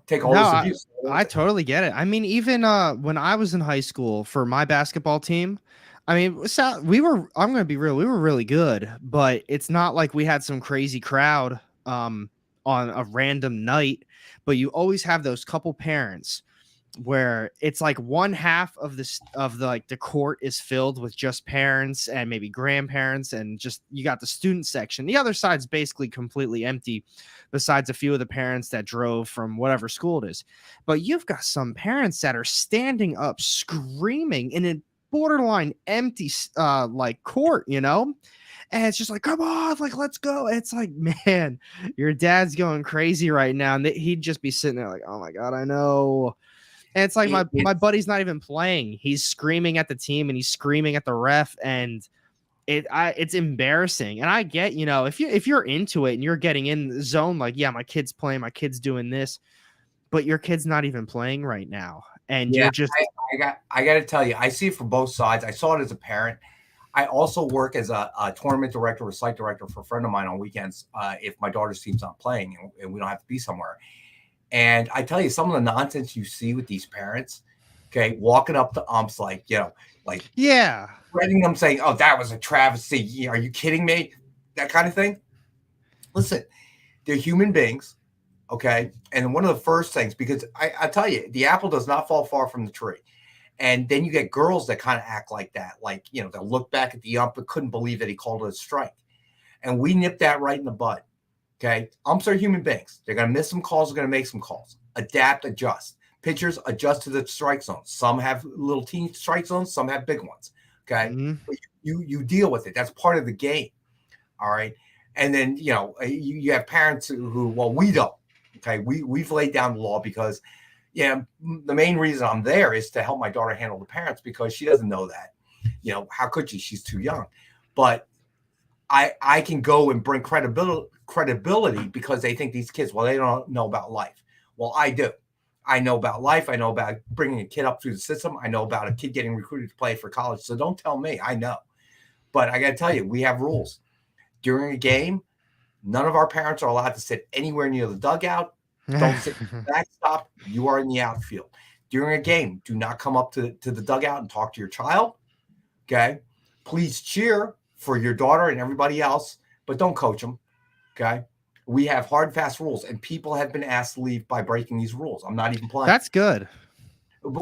Take all this abuse. I totally get it. I mean, even when I was in high school for my basketball team, I mean, I'm going to be real, we were really good, but it's not like we had some crazy crowd on a random night, but you always have those couple parents where it's like one half of the court is filled with just parents and maybe grandparents, and just you got the student section. The other side's basically completely empty, besides a few of the parents that drove from whatever school it is. But you've got some parents that are standing up screaming in a borderline empty court, and it's just like, "Come on, let's go." It's like, man, your dad's going crazy right now, and he'd just be sitting there like, "Oh my God, I know." And it's like my buddy's not even playing. He's screaming at the team and he's screaming at the ref, and it's embarrassing. And I get, if you're into it and you're getting in the zone, like, yeah, my kid's playing, my kid's doing this, but your kid's not even playing right now. And you're just I got to tell you, I see it from both sides. I saw it as a parent. I also work as a tournament director or site director for a friend of mine on weekends if my daughter's team's not playing and we don't have to be somewhere. And I tell you, some of the nonsense you see with these parents, okay, walking up to umps yeah, threatening them, saying, "Oh, that was a travesty. Are you kidding me?" That kind of thing. Listen, they're human beings, okay? And one of the first things, because I tell you, the apple does not fall far from the tree. And then you get girls that kind of act like that. They'll look back at the ump but couldn't believe that he called it a strike. And we nip that right in the bud. Okay. Umps are human beings. They're going to miss some calls. They're going to make some calls. Adapt, adjust. Pitchers adjust to the strike zone. Some have little teeny strike zones. Some have big ones. Okay. Mm-hmm. But you deal with it. That's part of the game. All right. And then, you have parents who, well, we don't. Okay. We've laid down the law because, the main reason I'm there is to help my daughter handle the parents, because she doesn't know that. How could she? She's too young. But I can go and bring credibility because they think these kids, well, they don't know about life. Well, I do. I know about life. I know about bringing a kid up through the system. I know about a kid getting recruited to play for college. So don't tell me. I know. But I got to tell you, we have rules. During a game, none of our parents are allowed to sit anywhere near the dugout. Don't sit in the backstop. You are in the outfield. During a game, do not come up to the dugout and talk to your child. Okay? Please cheer for your daughter and everybody else, but don't coach them. Okay? We have hard, fast rules, and people have been asked to leave by breaking these rules. I'm not even playing. That's good.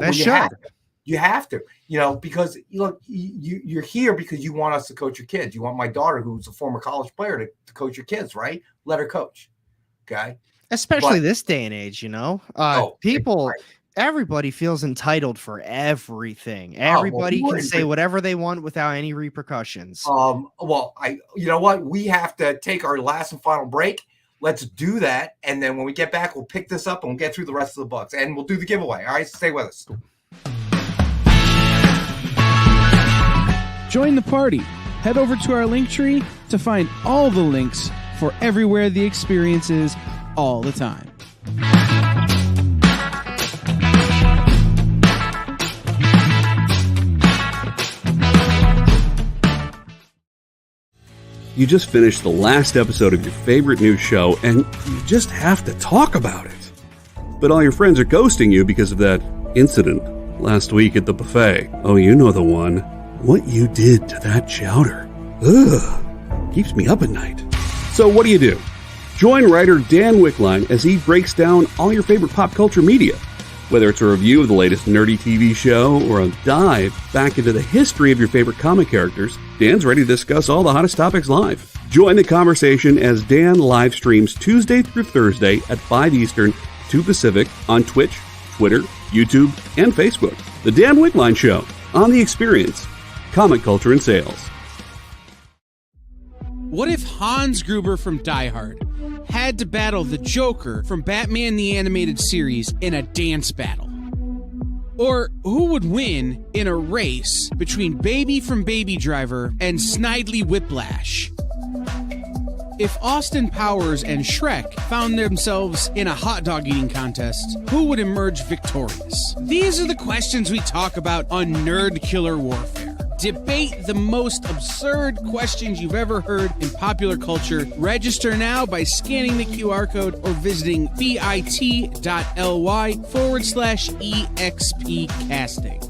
That should. You have to, because look, you're here because you want us to coach your kids. You want my daughter, who's a former college player, to coach your kids, right? Let her coach. Okay. Especially this day and age, people, right. Everybody feels entitled for everything. Everybody can say whatever they want without any repercussions. Well, you know what? We have to take our last and final break. Let's do that. And then when we get back, we'll pick this up and we'll get through the rest of the books and we'll do the giveaway. All right. Stay with us. Join the party. Head over to our link tree to find all the links for everywhere the experience is all the time. You just finished the last episode of your favorite news show, and you just have to talk about it. But all your friends are ghosting you because of that incident last week at the buffet. Oh, you know the one. What you did to that chowder. Ugh. Keeps me up at night. So what do? Join writer Dan Wickline as he breaks down all your favorite pop culture media. Whether it's a review of the latest nerdy TV show or a dive back into the history of your favorite comic characters, Dan's ready to discuss all the hottest topics live. Join the conversation as Dan live streams Tuesday through Thursday at 5 Eastern, 2 Pacific on Twitch, Twitter, YouTube, and Facebook. The Dan Wickline Show on The Experience, Comic Culture and Sales. What if Hans Gruber from Die Hard had to battle the Joker from Batman the Animated Series in a dance battle? Or who would win in a race between Baby from Baby Driver and Snidely Whiplash? If Austin Powers and Shrek found themselves in a hot dog eating contest, who would emerge victorious? These are the questions we talk about on Nerd Killer Warfare. Debate the most absurd questions you've ever heard in popular culture. Register now by scanning the QR code or visiting bit.ly/EXP casting.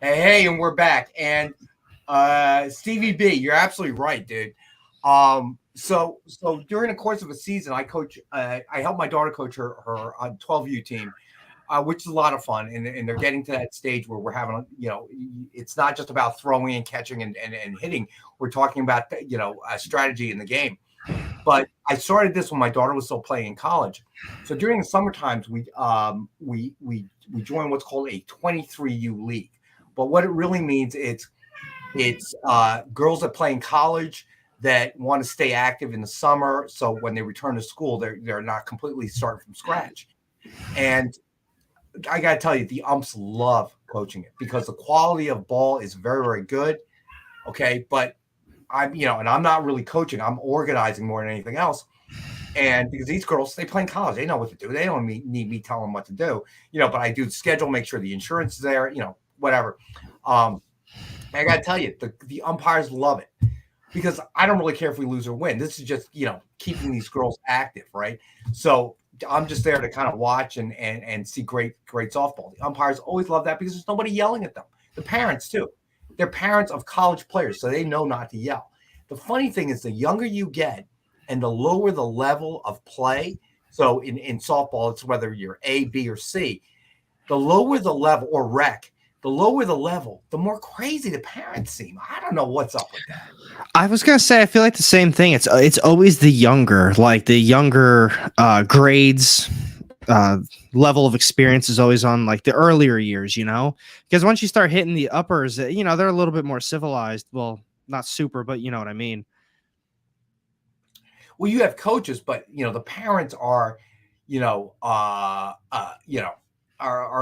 Hey, and we're back. And Stevie B, you're absolutely right, dude. So during the course of a season, I help my daughter coach her 12U team, which is a lot of fun. And they're getting to that stage where we're having, it's not just about throwing and catching and hitting. We're talking about, a strategy in the game. But I started this when my daughter was still playing in college. So during the summer times, we joined what's called a 23U league. But what it really means, it's girls that play in college that want to stay active in the summer. So when they return to school, they're not completely starting from scratch. And I got to tell you, the umps love coaching it because the quality of ball is very, very good. Okay. But and I'm not really coaching. I'm organizing more than anything else. And because these girls, they play in college, they know what to do. They don't need me telling them what to do, but I do the schedule, make sure the insurance is there, whatever. I got to tell you, the umpires love it because I don't really care if we lose or win. This is just, keeping these girls active, right? So I'm just there to kind of watch and see great softball. The umpires always love that because there's nobody yelling at them. The parents too. They're parents of college players, so they know not to yell. The funny thing is the younger you get and the lower the level of play, so in softball, it's whether you're A, B, or C, the lower the level, or rec, the lower the level, the more crazy the parents seem. I don't know what's up with that. I was gonna say, I feel like the same thing. It's always the younger grades, level of experience is always on like the earlier years, because once you start hitting the uppers, they're a little bit more civilized. Well, not super, but you know what I mean. Well, you have coaches, but the parents are, are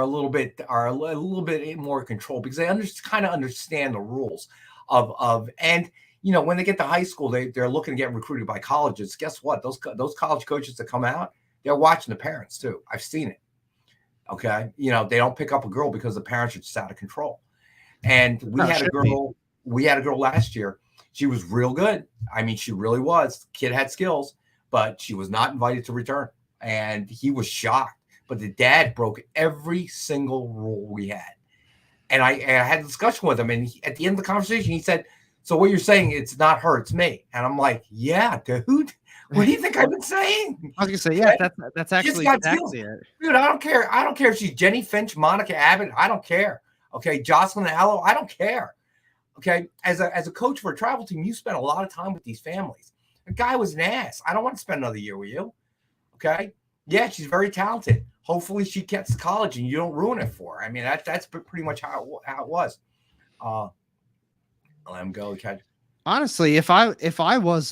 a little bit more in control because they kind of understand the rules of and when they get to high school, they're looking to get recruited by colleges. Guess what? Those college coaches that come out, they're watching the parents too. I've seen it. Okay. They don't pick up a girl because the parents are just out of control. And we had a girl last year. She was real good. I mean, she really was. Kid had skills, but she was not invited to return. And he was shocked. But the dad broke every single rule we had. And I had a discussion with him. And at the end of the conversation, he said, so what you're saying, it's not her, it's me. And I'm like, yeah, dude. What do you think I've been saying? I was gonna say, yeah, that's actually exactly it. Dude, I don't care. I don't care if she's Jenny Finch, Monica Abbott. I don't care. Okay, Jocelyn Hello. I don't care. Okay, as a coach for a travel team, you spend a lot of time with these families. The guy was an ass. I don't want to spend another year with you. Okay, yeah, she's very talented. Hopefully, she gets to college and you don't ruin it for her. I mean, that's pretty much how it was. Let him go, Ken. Honestly, if I was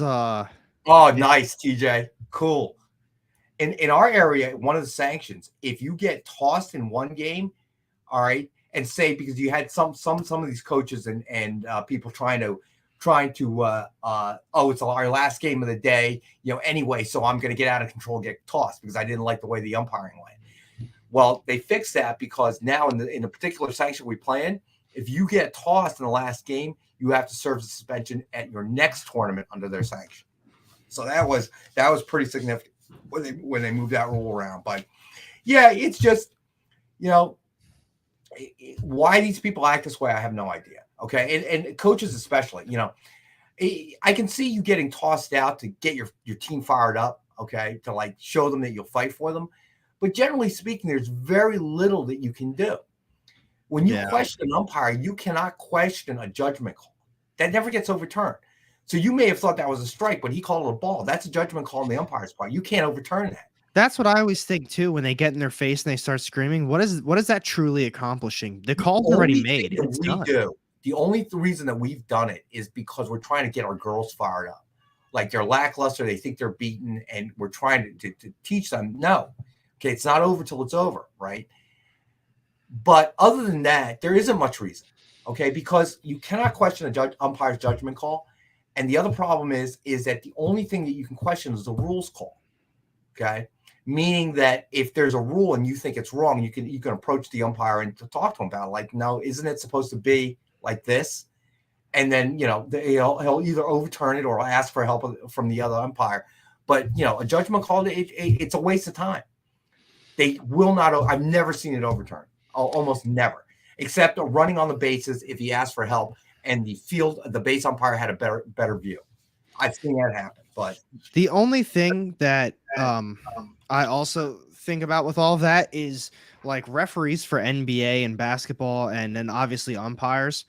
Oh, nice, TJ. Cool. In our area, one of the sanctions, if you get tossed in one game, all right, and say because you had some of these coaches and people trying to it's our last game of the day, anyway, so I'm going to get out of control, get tossed because I didn't like the way the umpiring went. Well, they fixed that because now in the particular sanction we play in, if you get tossed in the last game, you have to serve the suspension at your next tournament under their sanction. So that was pretty significant when they moved that rule around. But yeah, it's just why these people act this way, I have no idea. Okay, and coaches especially. I can see you getting tossed out to get your team fired up. Okay, to like show them that you'll fight for them. But generally speaking, there's very little that you can do. When you question an umpire, you cannot question a judgment call. That never gets overturned. So you may have thought that was a strike, but he called it a ball. That's a judgment call on the umpire's part. You can't overturn that. That's what I always think too. When they get in their face and they start screaming, what is that truly accomplishing? The call's already made. It's done. The only reason that we've done it is because we're trying to get our girls fired up. Like they're lackluster, they think they're beaten, and we're trying to teach them, no, okay, it's not over till it's over, right? But other than that, there isn't much reason, okay, because you cannot question umpire's judgment call. And the other problem is that the only thing that you can question is the rules call, okay? Meaning that if there's a rule and you think it's wrong, you can approach the umpire and talk to him about it. Like, no, isn't it supposed to be like this? And then, he'll either overturn it or ask for help from the other umpire. But, a judgment call, it's a waste of time. They will not. I've never seen it overturned, almost never, except running on the bases if he asked for help and the base umpire had a better view. I've seen that happen. But the only thing that I also think about with all of that is like referees for NBA and basketball, and then obviously umpires.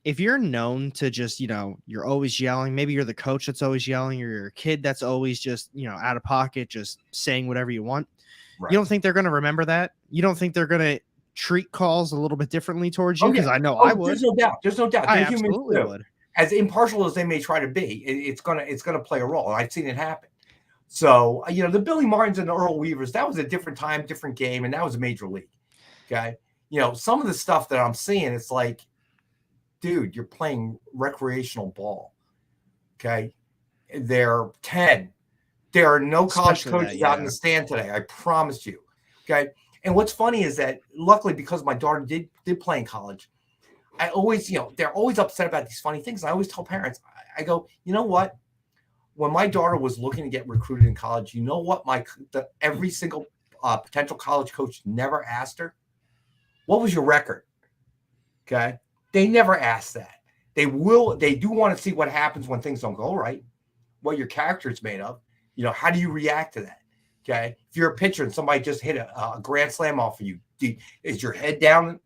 If you're known to just, you're always yelling, maybe you're the coach that's always yelling, or you're a kid that's always just, out of pocket, just saying whatever you want. Right. You don't think they're going to remember that? You don't think they're going to treat calls a little bit differly towards you? Because I know I would. There's no doubt. There's no doubt. I absolutely would. As impartial as they may try to be, it's gonna play a role. I've seen it happen. So the Billy Martins and the Earl Weavers, that was a different time, different game, and that was a major league. Okay, some of the stuff that I'm seeing, it's like, dude, you're playing recreational ball. Okay, they're 10. There are no college coaches out in the stand today. I promise you. Okay. And what's funny is that luckily, because my daughter did play in college, I always, they're always upset about these funny things. I always tell parents, I go, you know what? When my daughter was looking to get recruited in college, you know what? Every single potential college coach never asked her, what was your record? Okay. They never asked that. They do want to see what happens when things don't go right, what your character is made of. How do you react to that? Okay. If you're a pitcher and somebody just hit a grand slam off of you, is your head down,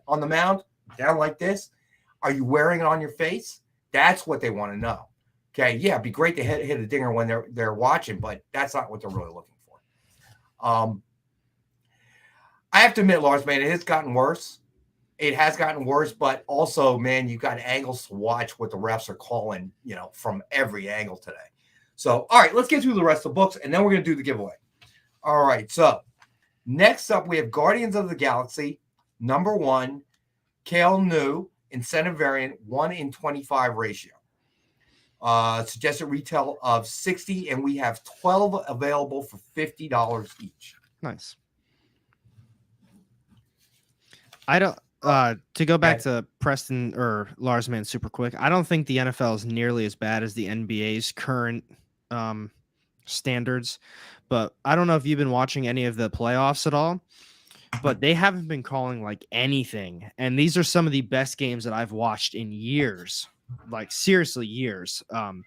on the mound, down like this? Are you wearing it on your face? That's what they want to know. Okay. Yeah. It'd be great to hit a dinger when they're watching, but that's not what they're really looking for. I have to admit, Lars, man, it has gotten worse. It has gotten worse, but also, man, you've got angles to watch what the refs are calling, from every angle today. So, all right, let's get through the rest of the books, and then we're going to do the giveaway. All right, so next up, we have Guardians of the Galaxy, #1, Kale New, incentive variant, 1 in 25 ratio. Suggested retail of $60, and we have 12 available for $50 each. Nice. I don't. To go back to Preston or Lars Man super quick, I don't think the NFL is nearly as bad as the NBA's current standards. But I don't know if you've been watching any of the playoffs at all, but they haven't been calling like anything. And these are some of the best games that I've watched in years, like seriously years. Right.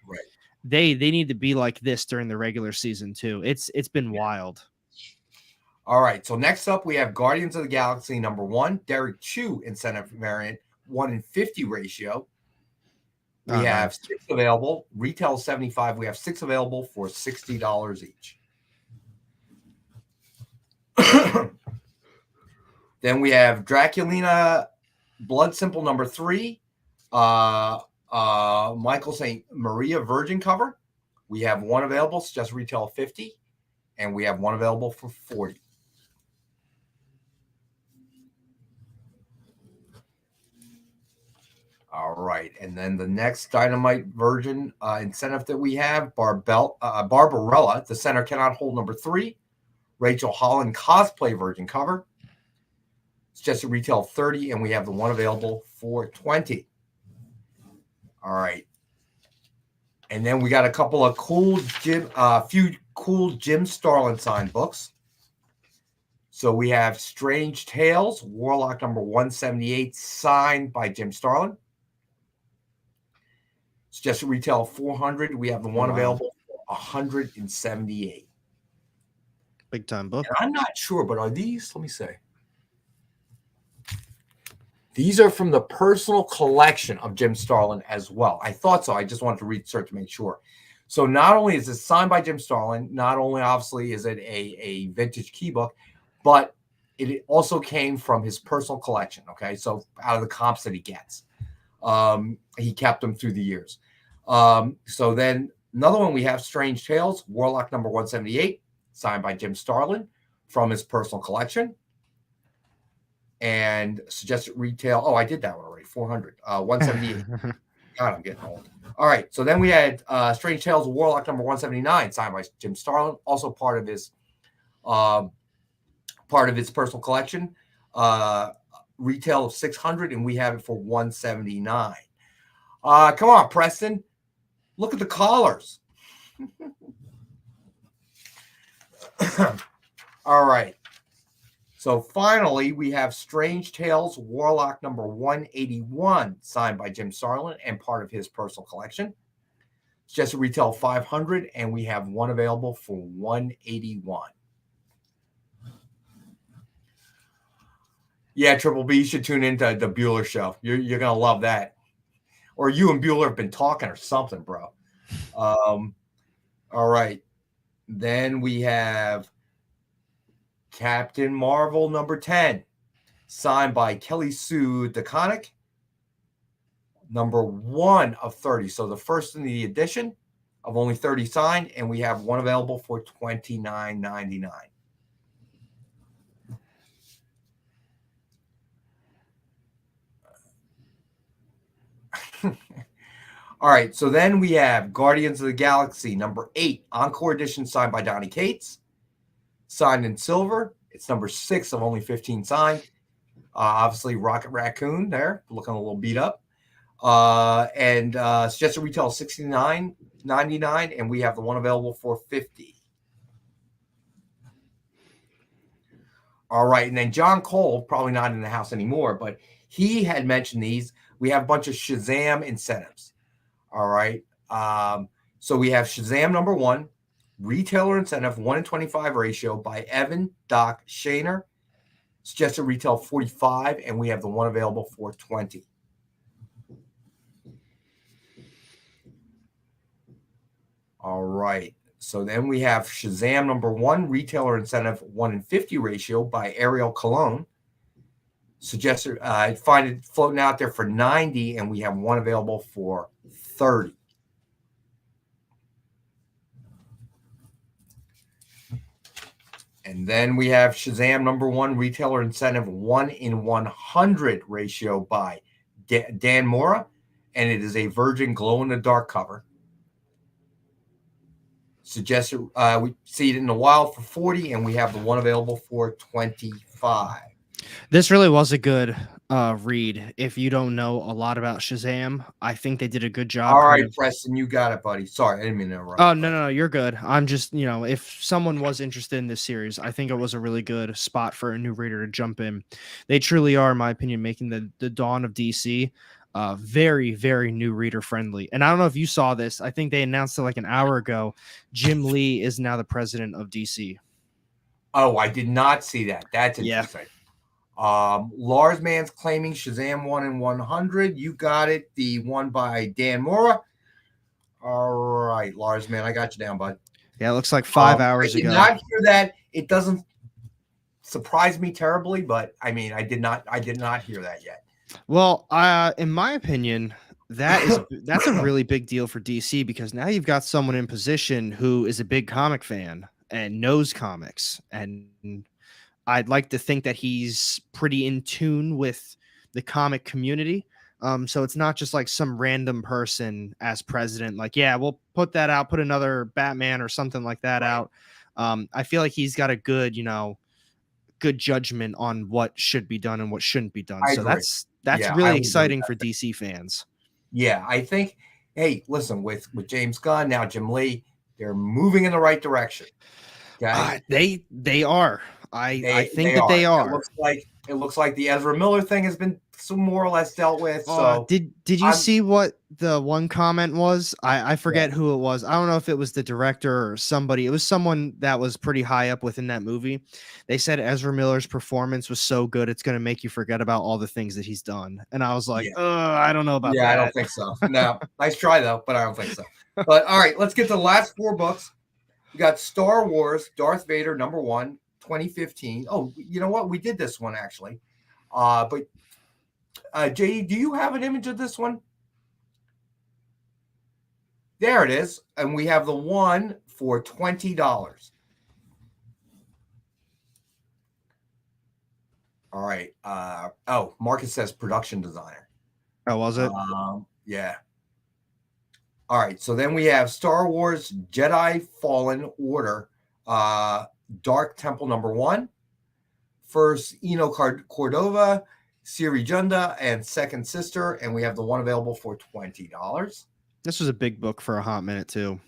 They need to be like this during the regular season too. It's been wild. All right, so next up we have Guardians of the Galaxy #1, Derek Chu incentive variant, 1-in-50 ratio. We have 6 available. Retail $75. We have 6 available for $60 each. Then we have Draculina Blood Simple #3, Michael St. Maria Virgin cover. We have 1 available, so just retail $50, and we have 1 available for $40. All right, and then the next Dynamite version incentive that we have, Barbarella, the center cannot hold #3, Rachel Holland cosplay version cover. It's just a retail $30, and we have the 1 available for $20. All right, and then we got a couple of few cool Jim Starlin signed books. So we have Strange Tales, Warlock #178, signed by Jim Starlin. It's just a retail of $400. We have the 1 available for $178. Big time book. And I'm not sure, but are these? Let me say. These are from the personal collection of Jim Starlin as well. I thought so. I just wanted to research to make sure. So not only is it signed by Jim Starlin, not only obviously is it a vintage key book, but it also came from his personal collection. Okay, so out of the comps that he gets, he kept them through the years. So then another one we have, Strange Tales, Warlock #178, signed by Jim Starlin from his personal collection. And suggested retail. Oh, I did that one already. $400. $178. God, I'm getting old. All right. So then we had Strange Tales, Warlock #179, signed by Jim Starlin, also part of his personal collection. Retail of $600, and we have it for $179. Come on, Preston. Look at the collars. All right. So finally, we have Strange Tales, Warlock #181, signed by Jim Starlin and part of his personal collection. It's just a retail of $500, and we have 1 available for $181. Yeah, Triple B, you should tune into the Bueller show. You're gonna love that. Or you and Bueller have been talking or something, bro. All right. Then we have Captain Marvel #10, signed by Kelly Sue DeConnick, #1 of 30. So the first in the edition of only 30 signed, and we have 1 available for $29.99. All right, so then we have Guardians of the Galaxy #8, Encore Edition, signed by Donnie Cates, signed in silver. It's #6 of only 15 signed. Obviously, Rocket Raccoon there, looking a little beat up. And suggested retail $69.99, and we have the 1 available for $50. All right, and then John Cole, probably not in the house anymore, but he had mentioned these. We have a bunch of Shazam incentives. All right. So we have Shazam #1, retailer incentive, 1-in-25 ratio by Evan Doc Shaner. Suggested retail $45, and we have the 1 available for $20. All right. So then we have Shazam #1, retailer incentive, 1-in-50 ratio by Ariel Cologne. Suggested, I find it floating out there for $90, and we have 1 available for $30. And then we have Shazam #1, retailer incentive, 1-in-100 ratio by Dan Mora, and it is a Virgin glow in the dark cover. Suggested we see it in the wild for 40, and we have the one available for 25. This really was a good read. If you don't know a lot about Shazam, I think they did a good job. All right, Preston, you got it, buddy. Sorry, I didn't mean to interrupt. Oh, no, you're good. I'm just, if someone was interested in this series, I think it was a really good spot for a new reader to jump in. They truly are, in my opinion, making the dawn of DC very, very new reader friendly. And I don't know if you saw this. I think they announced it like an hour ago. Jim Lee is now the president of DC. Oh, I did not see that. That's interesting. Lars Mann's claiming Shazam 1 in 100. You got it. The one by Dan Mora. All right, Lars Mann, I got you down, bud. Yeah, it looks like 5 hours ago. I did not hear that. It doesn't surprise me terribly, but I mean, I did not hear that yet. Well, in my opinion, that's a really big deal for DC, because now you've got someone in position who is a big comic fan and knows comics, and I'd like to think that he's pretty in tune with the comic community. So it's not just like some random person as president, like, yeah, we'll put that out, put another Batman or something like that out. I feel like he's got a good, good judgment on what should be done and what shouldn't be done. So that's really exciting for DC fans. Yeah, I think, hey, listen, with James Gunn, now Jim Lee, they're moving in the right direction. Okay? They are. I think that they are. It looks like the Ezra Miller thing has been more or less dealt with. So did you see what the one comment was? I forget who it was. I don't know if it was the director or somebody. It was someone that was pretty high up within that movie. They said Ezra Miller's performance was so good it's going to make you forget about all the things that he's done. And I was like, I don't know about that. Yeah, I don't think so. No, nice try though, but I don't think so. But all right, let's get to the last 4 books. We got Star Wars, Darth Vader, #1, 2015. Oh, you know what? We did this one actually. But JD, do you have an image of this one? There it is. And we have the one for $20. All right. Marcus says production designer. Oh, was it? Yeah. All right. So then we have Star Wars Jedi Fallen Order, Dark Temple #1. First, Eno Cordova, Siri Junda, and Second Sister. And we have the one available for $20. This was a big book for a hot minute, too.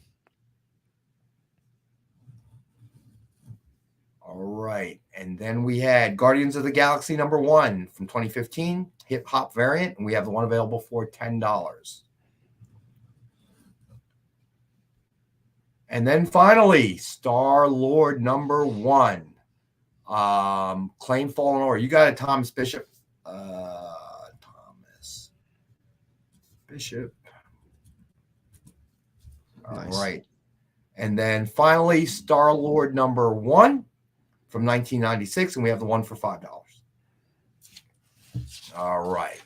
All right. And then we had Guardians of the Galaxy #1 from 2015, hip hop variant. And we have the one available for $10. And then finally, Star-Lord #1. Claim Fallen Order. You got it, Thomas Bishop. Thomas Bishop. Nice. All right. And then finally, Star-Lord #1 from 1996. And we have the one for $5. All right.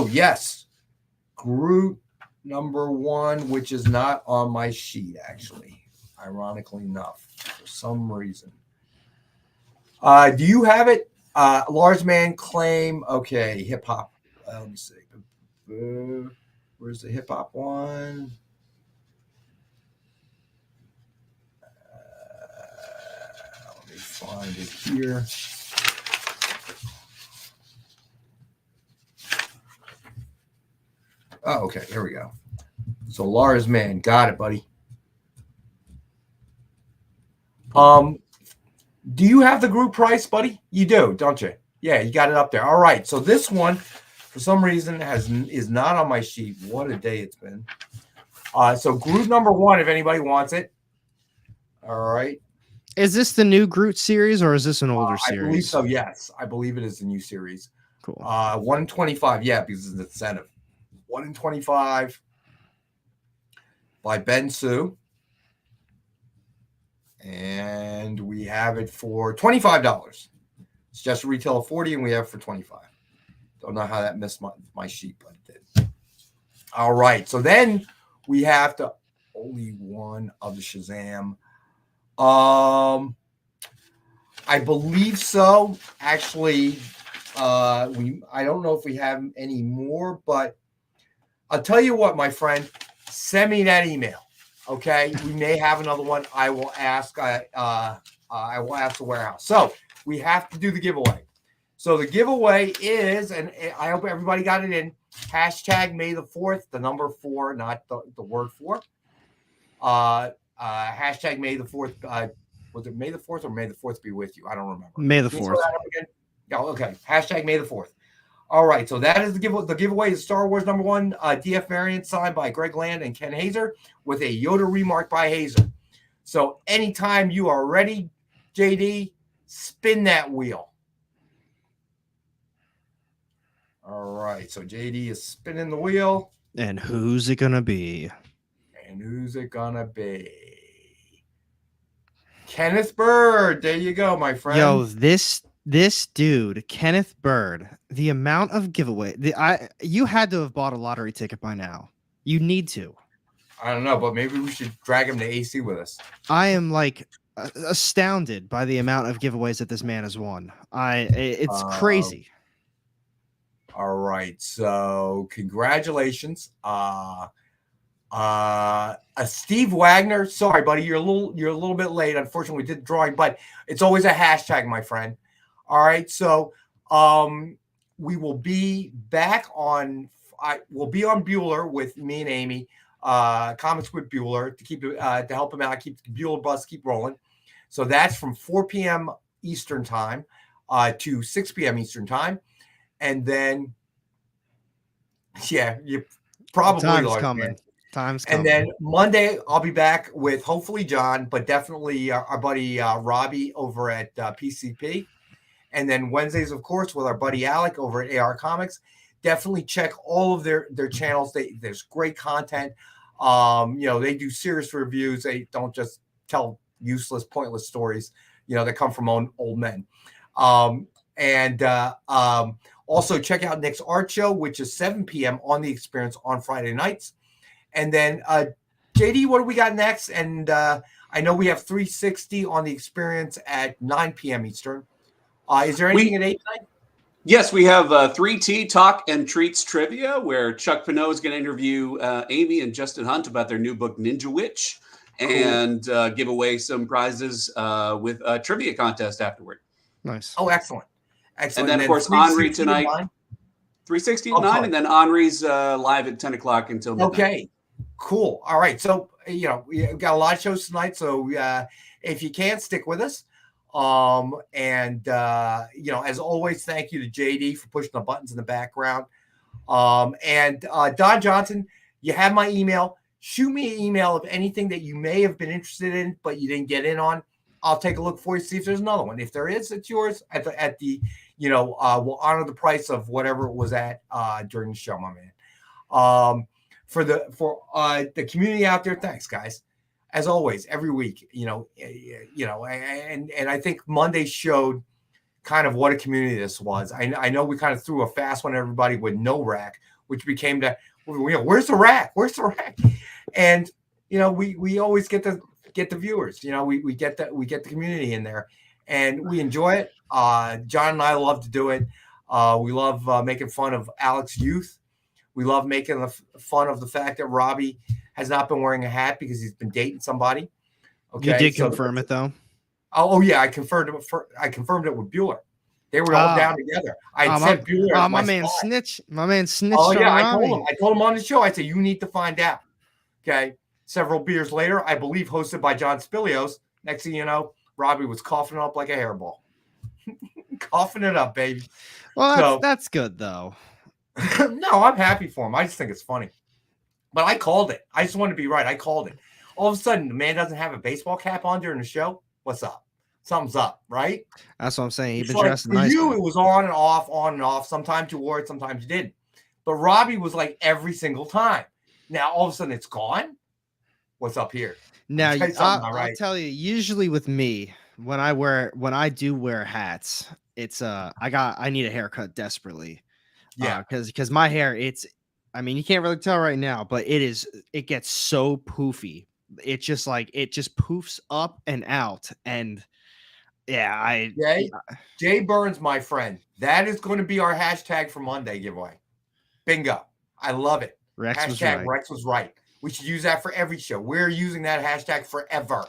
Yes. Groot #1, which is not on my sheet, actually, ironically enough, for some reason. Do you have it? Lars Mann claim. Okay, hip hop. Let me see. Where's the hip hop one? Let me find it here. Oh, okay. Here we go. So Lars Mann, got it, buddy. Do you have the group price, buddy? You do, don't you? Yeah, you got it up there. All right. So this one, for some reason, is not on my sheet. What a day it's been. So Groot #1, if anybody wants it. All right. Is this the new Groot series, or is this an older series? I believe so. Yes, I believe it is the new series. Cool. 1 in 25. Yeah, because it's an incentive. 1 in 25 by Ben Sue. And we have it for $25. It's just a retail of $40, and we have it for $25. Don't know how that missed my sheet, but it did. All right. So then we have to only one of the Shazam. I believe so. Actually, I don't know if we have any more, but I'll tell you what, my friend, send me that email. Okay, we may have another one. I will ask. I will ask the warehouse. So we have to do the giveaway. So the giveaway is, and I hope everybody got it in. Hashtag May the 4th, the number 4, not the word 4. Hashtag May the 4th. Was it May the 4th or May the 4th be with you? I don't remember. May the Can you 4th. throw that up again? Yeah, okay. Hashtag May the 4th. All right. So that is the giveaway. The giveaway is Star Wars #1 DF variant signed by Greg Land and Ken Hazer with a Yoda remark by Hazer. So anytime you are ready, JD, spin that wheel. All right. So JD is spinning the wheel. And who's it gonna be? And who's it gonna be? Kenneth Bird. There you go, my friend. Yo, this dude, Kenneth Bird, the amount of giveaway, you had to have bought a lottery ticket by now. You need to. I don't know, but maybe we should drag him to AC with us. I am like astounded by the amount of giveaways that this man has won. It's crazy. All right, so congratulations. Steve Wagner. Sorry, buddy, you're a little bit late. Unfortunately, we did the drawing, but it's always a hashtag, my friend. All right, so we will be back on. We'll be on Bueller with me and Amy. Comics with Bueller to help him out, keep the Bueller bus keep rolling. So that's from 4 p.m. Eastern time to 6 p.m. Eastern time, and then you probably time's coming. Time's coming. And then Monday I'll be back with hopefully John, but definitely our buddy Robbie over at PCP. And then Wednesdays, of course, with our buddy Alec over at AR Comics. Definitely check all of their channels. There's great content. They do serious reviews. They don't just tell useless, pointless stories, that come from old men. Also check out Nick's art show, which is 7 p.m. on The Experience on Friday nights. And then JD, what do we got next? And I know we have 360 on The Experience at 9 p.m. Eastern. Is there anything at 8 tonight? Yes, we have 3T Talk and Treats Trivia, where Chuck Pinot is going to interview Amy and Justin Hunt about their new book, Ninja Witch, and give away some prizes with a trivia contest afterward. Nice. Oh, excellent. And then, of course, Henri tonight. 360 at 9, and then Henri's live at 10 o'clock until midnight. Okay, cool. All right. So, we got a lot of shows tonight. So if you can, stick with us. As always, thank you to JD for pushing the buttons in the background. Don Johnson, you have my email. Shoot me an email of anything that you may have been interested in, but you didn't get in on. I'll take a look for you, see if there's another one. If there is, it's yours we'll honor the price of whatever it was at during the show, my man. For the community out there, thanks, guys. As always, every week, and I think Monday showed kind of what a community this was. I know we kind of threw a fast one at everybody with no rack, which became where's the rack? Where's the rack? And we always get the viewers. We get the community in there, and we enjoy it. John and I love to do it. We love making fun of Alex's youth. We love making fun of the fact that Robbie has not been wearing a hat because he's been dating somebody. Okay, you did confirm it though. Oh yeah, I confirmed it. I confirmed it with Bueller. They were all down together. I said Bueller. My man snitched. My man snitched. Oh yeah, on I told him on the show. I said you need to find out. Okay. Several beers later, I believe hosted by John Spilios. Next thing you know, Robbie was coughing up like a hairball. Coughing it up, baby. Well, that's good though. No, I'm happy for him. I just think it's funny. But I called it. I just wanted to be right. I called it. All of a sudden, the man doesn't have a baseball cap on during the show. What's up? Something's up, right? That's what I'm saying. You've been like, dressing for nice. You, it was on and off. Sometimes you wore it, sometimes you didn't. But Robbie was like every single time. Now, all of a sudden, it's gone. What's up here? Now, I'll tell you, usually with me, when I do wear hats, it's I need a haircut desperately. Yeah, because my hair, you can't really tell right now, but it gets so poofy. It just poofs up and out. And yeah, Jay Burns, my friend, that is going to be our hashtag for Monday giveaway. Bingo. I love it. Rex hashtag was right. Rex was right. We should use that for every show. We're using that hashtag forever.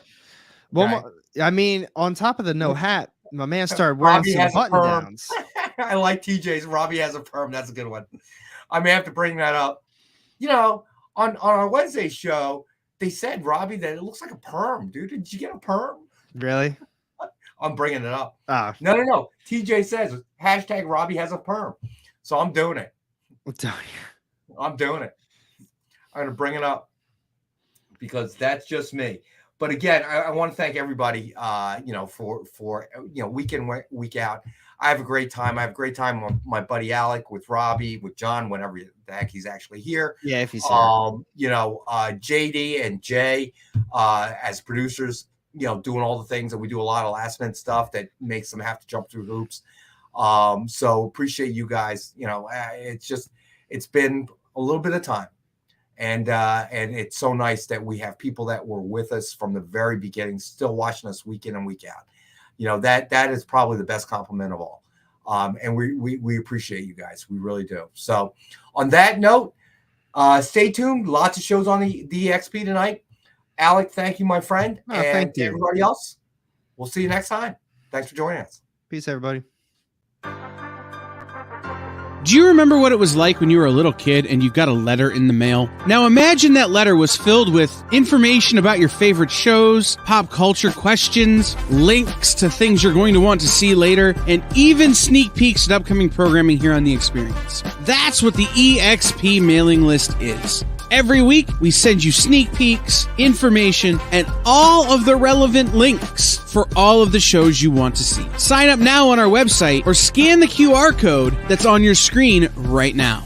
Well, I mean, on top of the no hat, my man started wearing some button downs. I like TJ's. Robbie has a perm. That's a good one. I may have to bring that up. You know, on our Wednesday show, they said, Robbie, that it looks like a perm, dude. Did you get a perm? Really? I'm bringing it up. Oh. No. TJ says, hashtag Robbie has a perm. So I'm doing it. I'm doing it. I'm going to bring it up because that's just me. But again, I want to thank everybody, for week in, week out. I have a great time. I have a great time with my buddy Alec, with Robbie, with John, whenever the heck he's actually here. Yeah, if he's here. JD and Jay as producers, doing all the things that we do, a lot of last minute stuff that makes them have to jump through hoops. So appreciate you guys. It's been a little bit of time. And it's so nice that we have people that were with us from the very beginning, still watching us week in and week out. That is probably the best compliment of all. And we appreciate you guys. We really do. So on that note, stay tuned. Lots of shows on the EXP tonight. Alec, thank you, my friend. Oh, and thank you. Everybody else, we'll see you next time. Thanks for joining us. Peace, everybody. Do you remember what it was like when you were a little kid and you got a letter in the mail? Now imagine that letter was filled with information about your favorite shows, pop culture questions, links to things you're going to want to see later, and even sneak peeks at upcoming programming here on The Experience. That's what the EXP mailing list is. Every week, we send you sneak peeks, information, and all of the relevant links for all of the shows you want to see. Sign up now on our website or scan the QR code that's on your screen right now.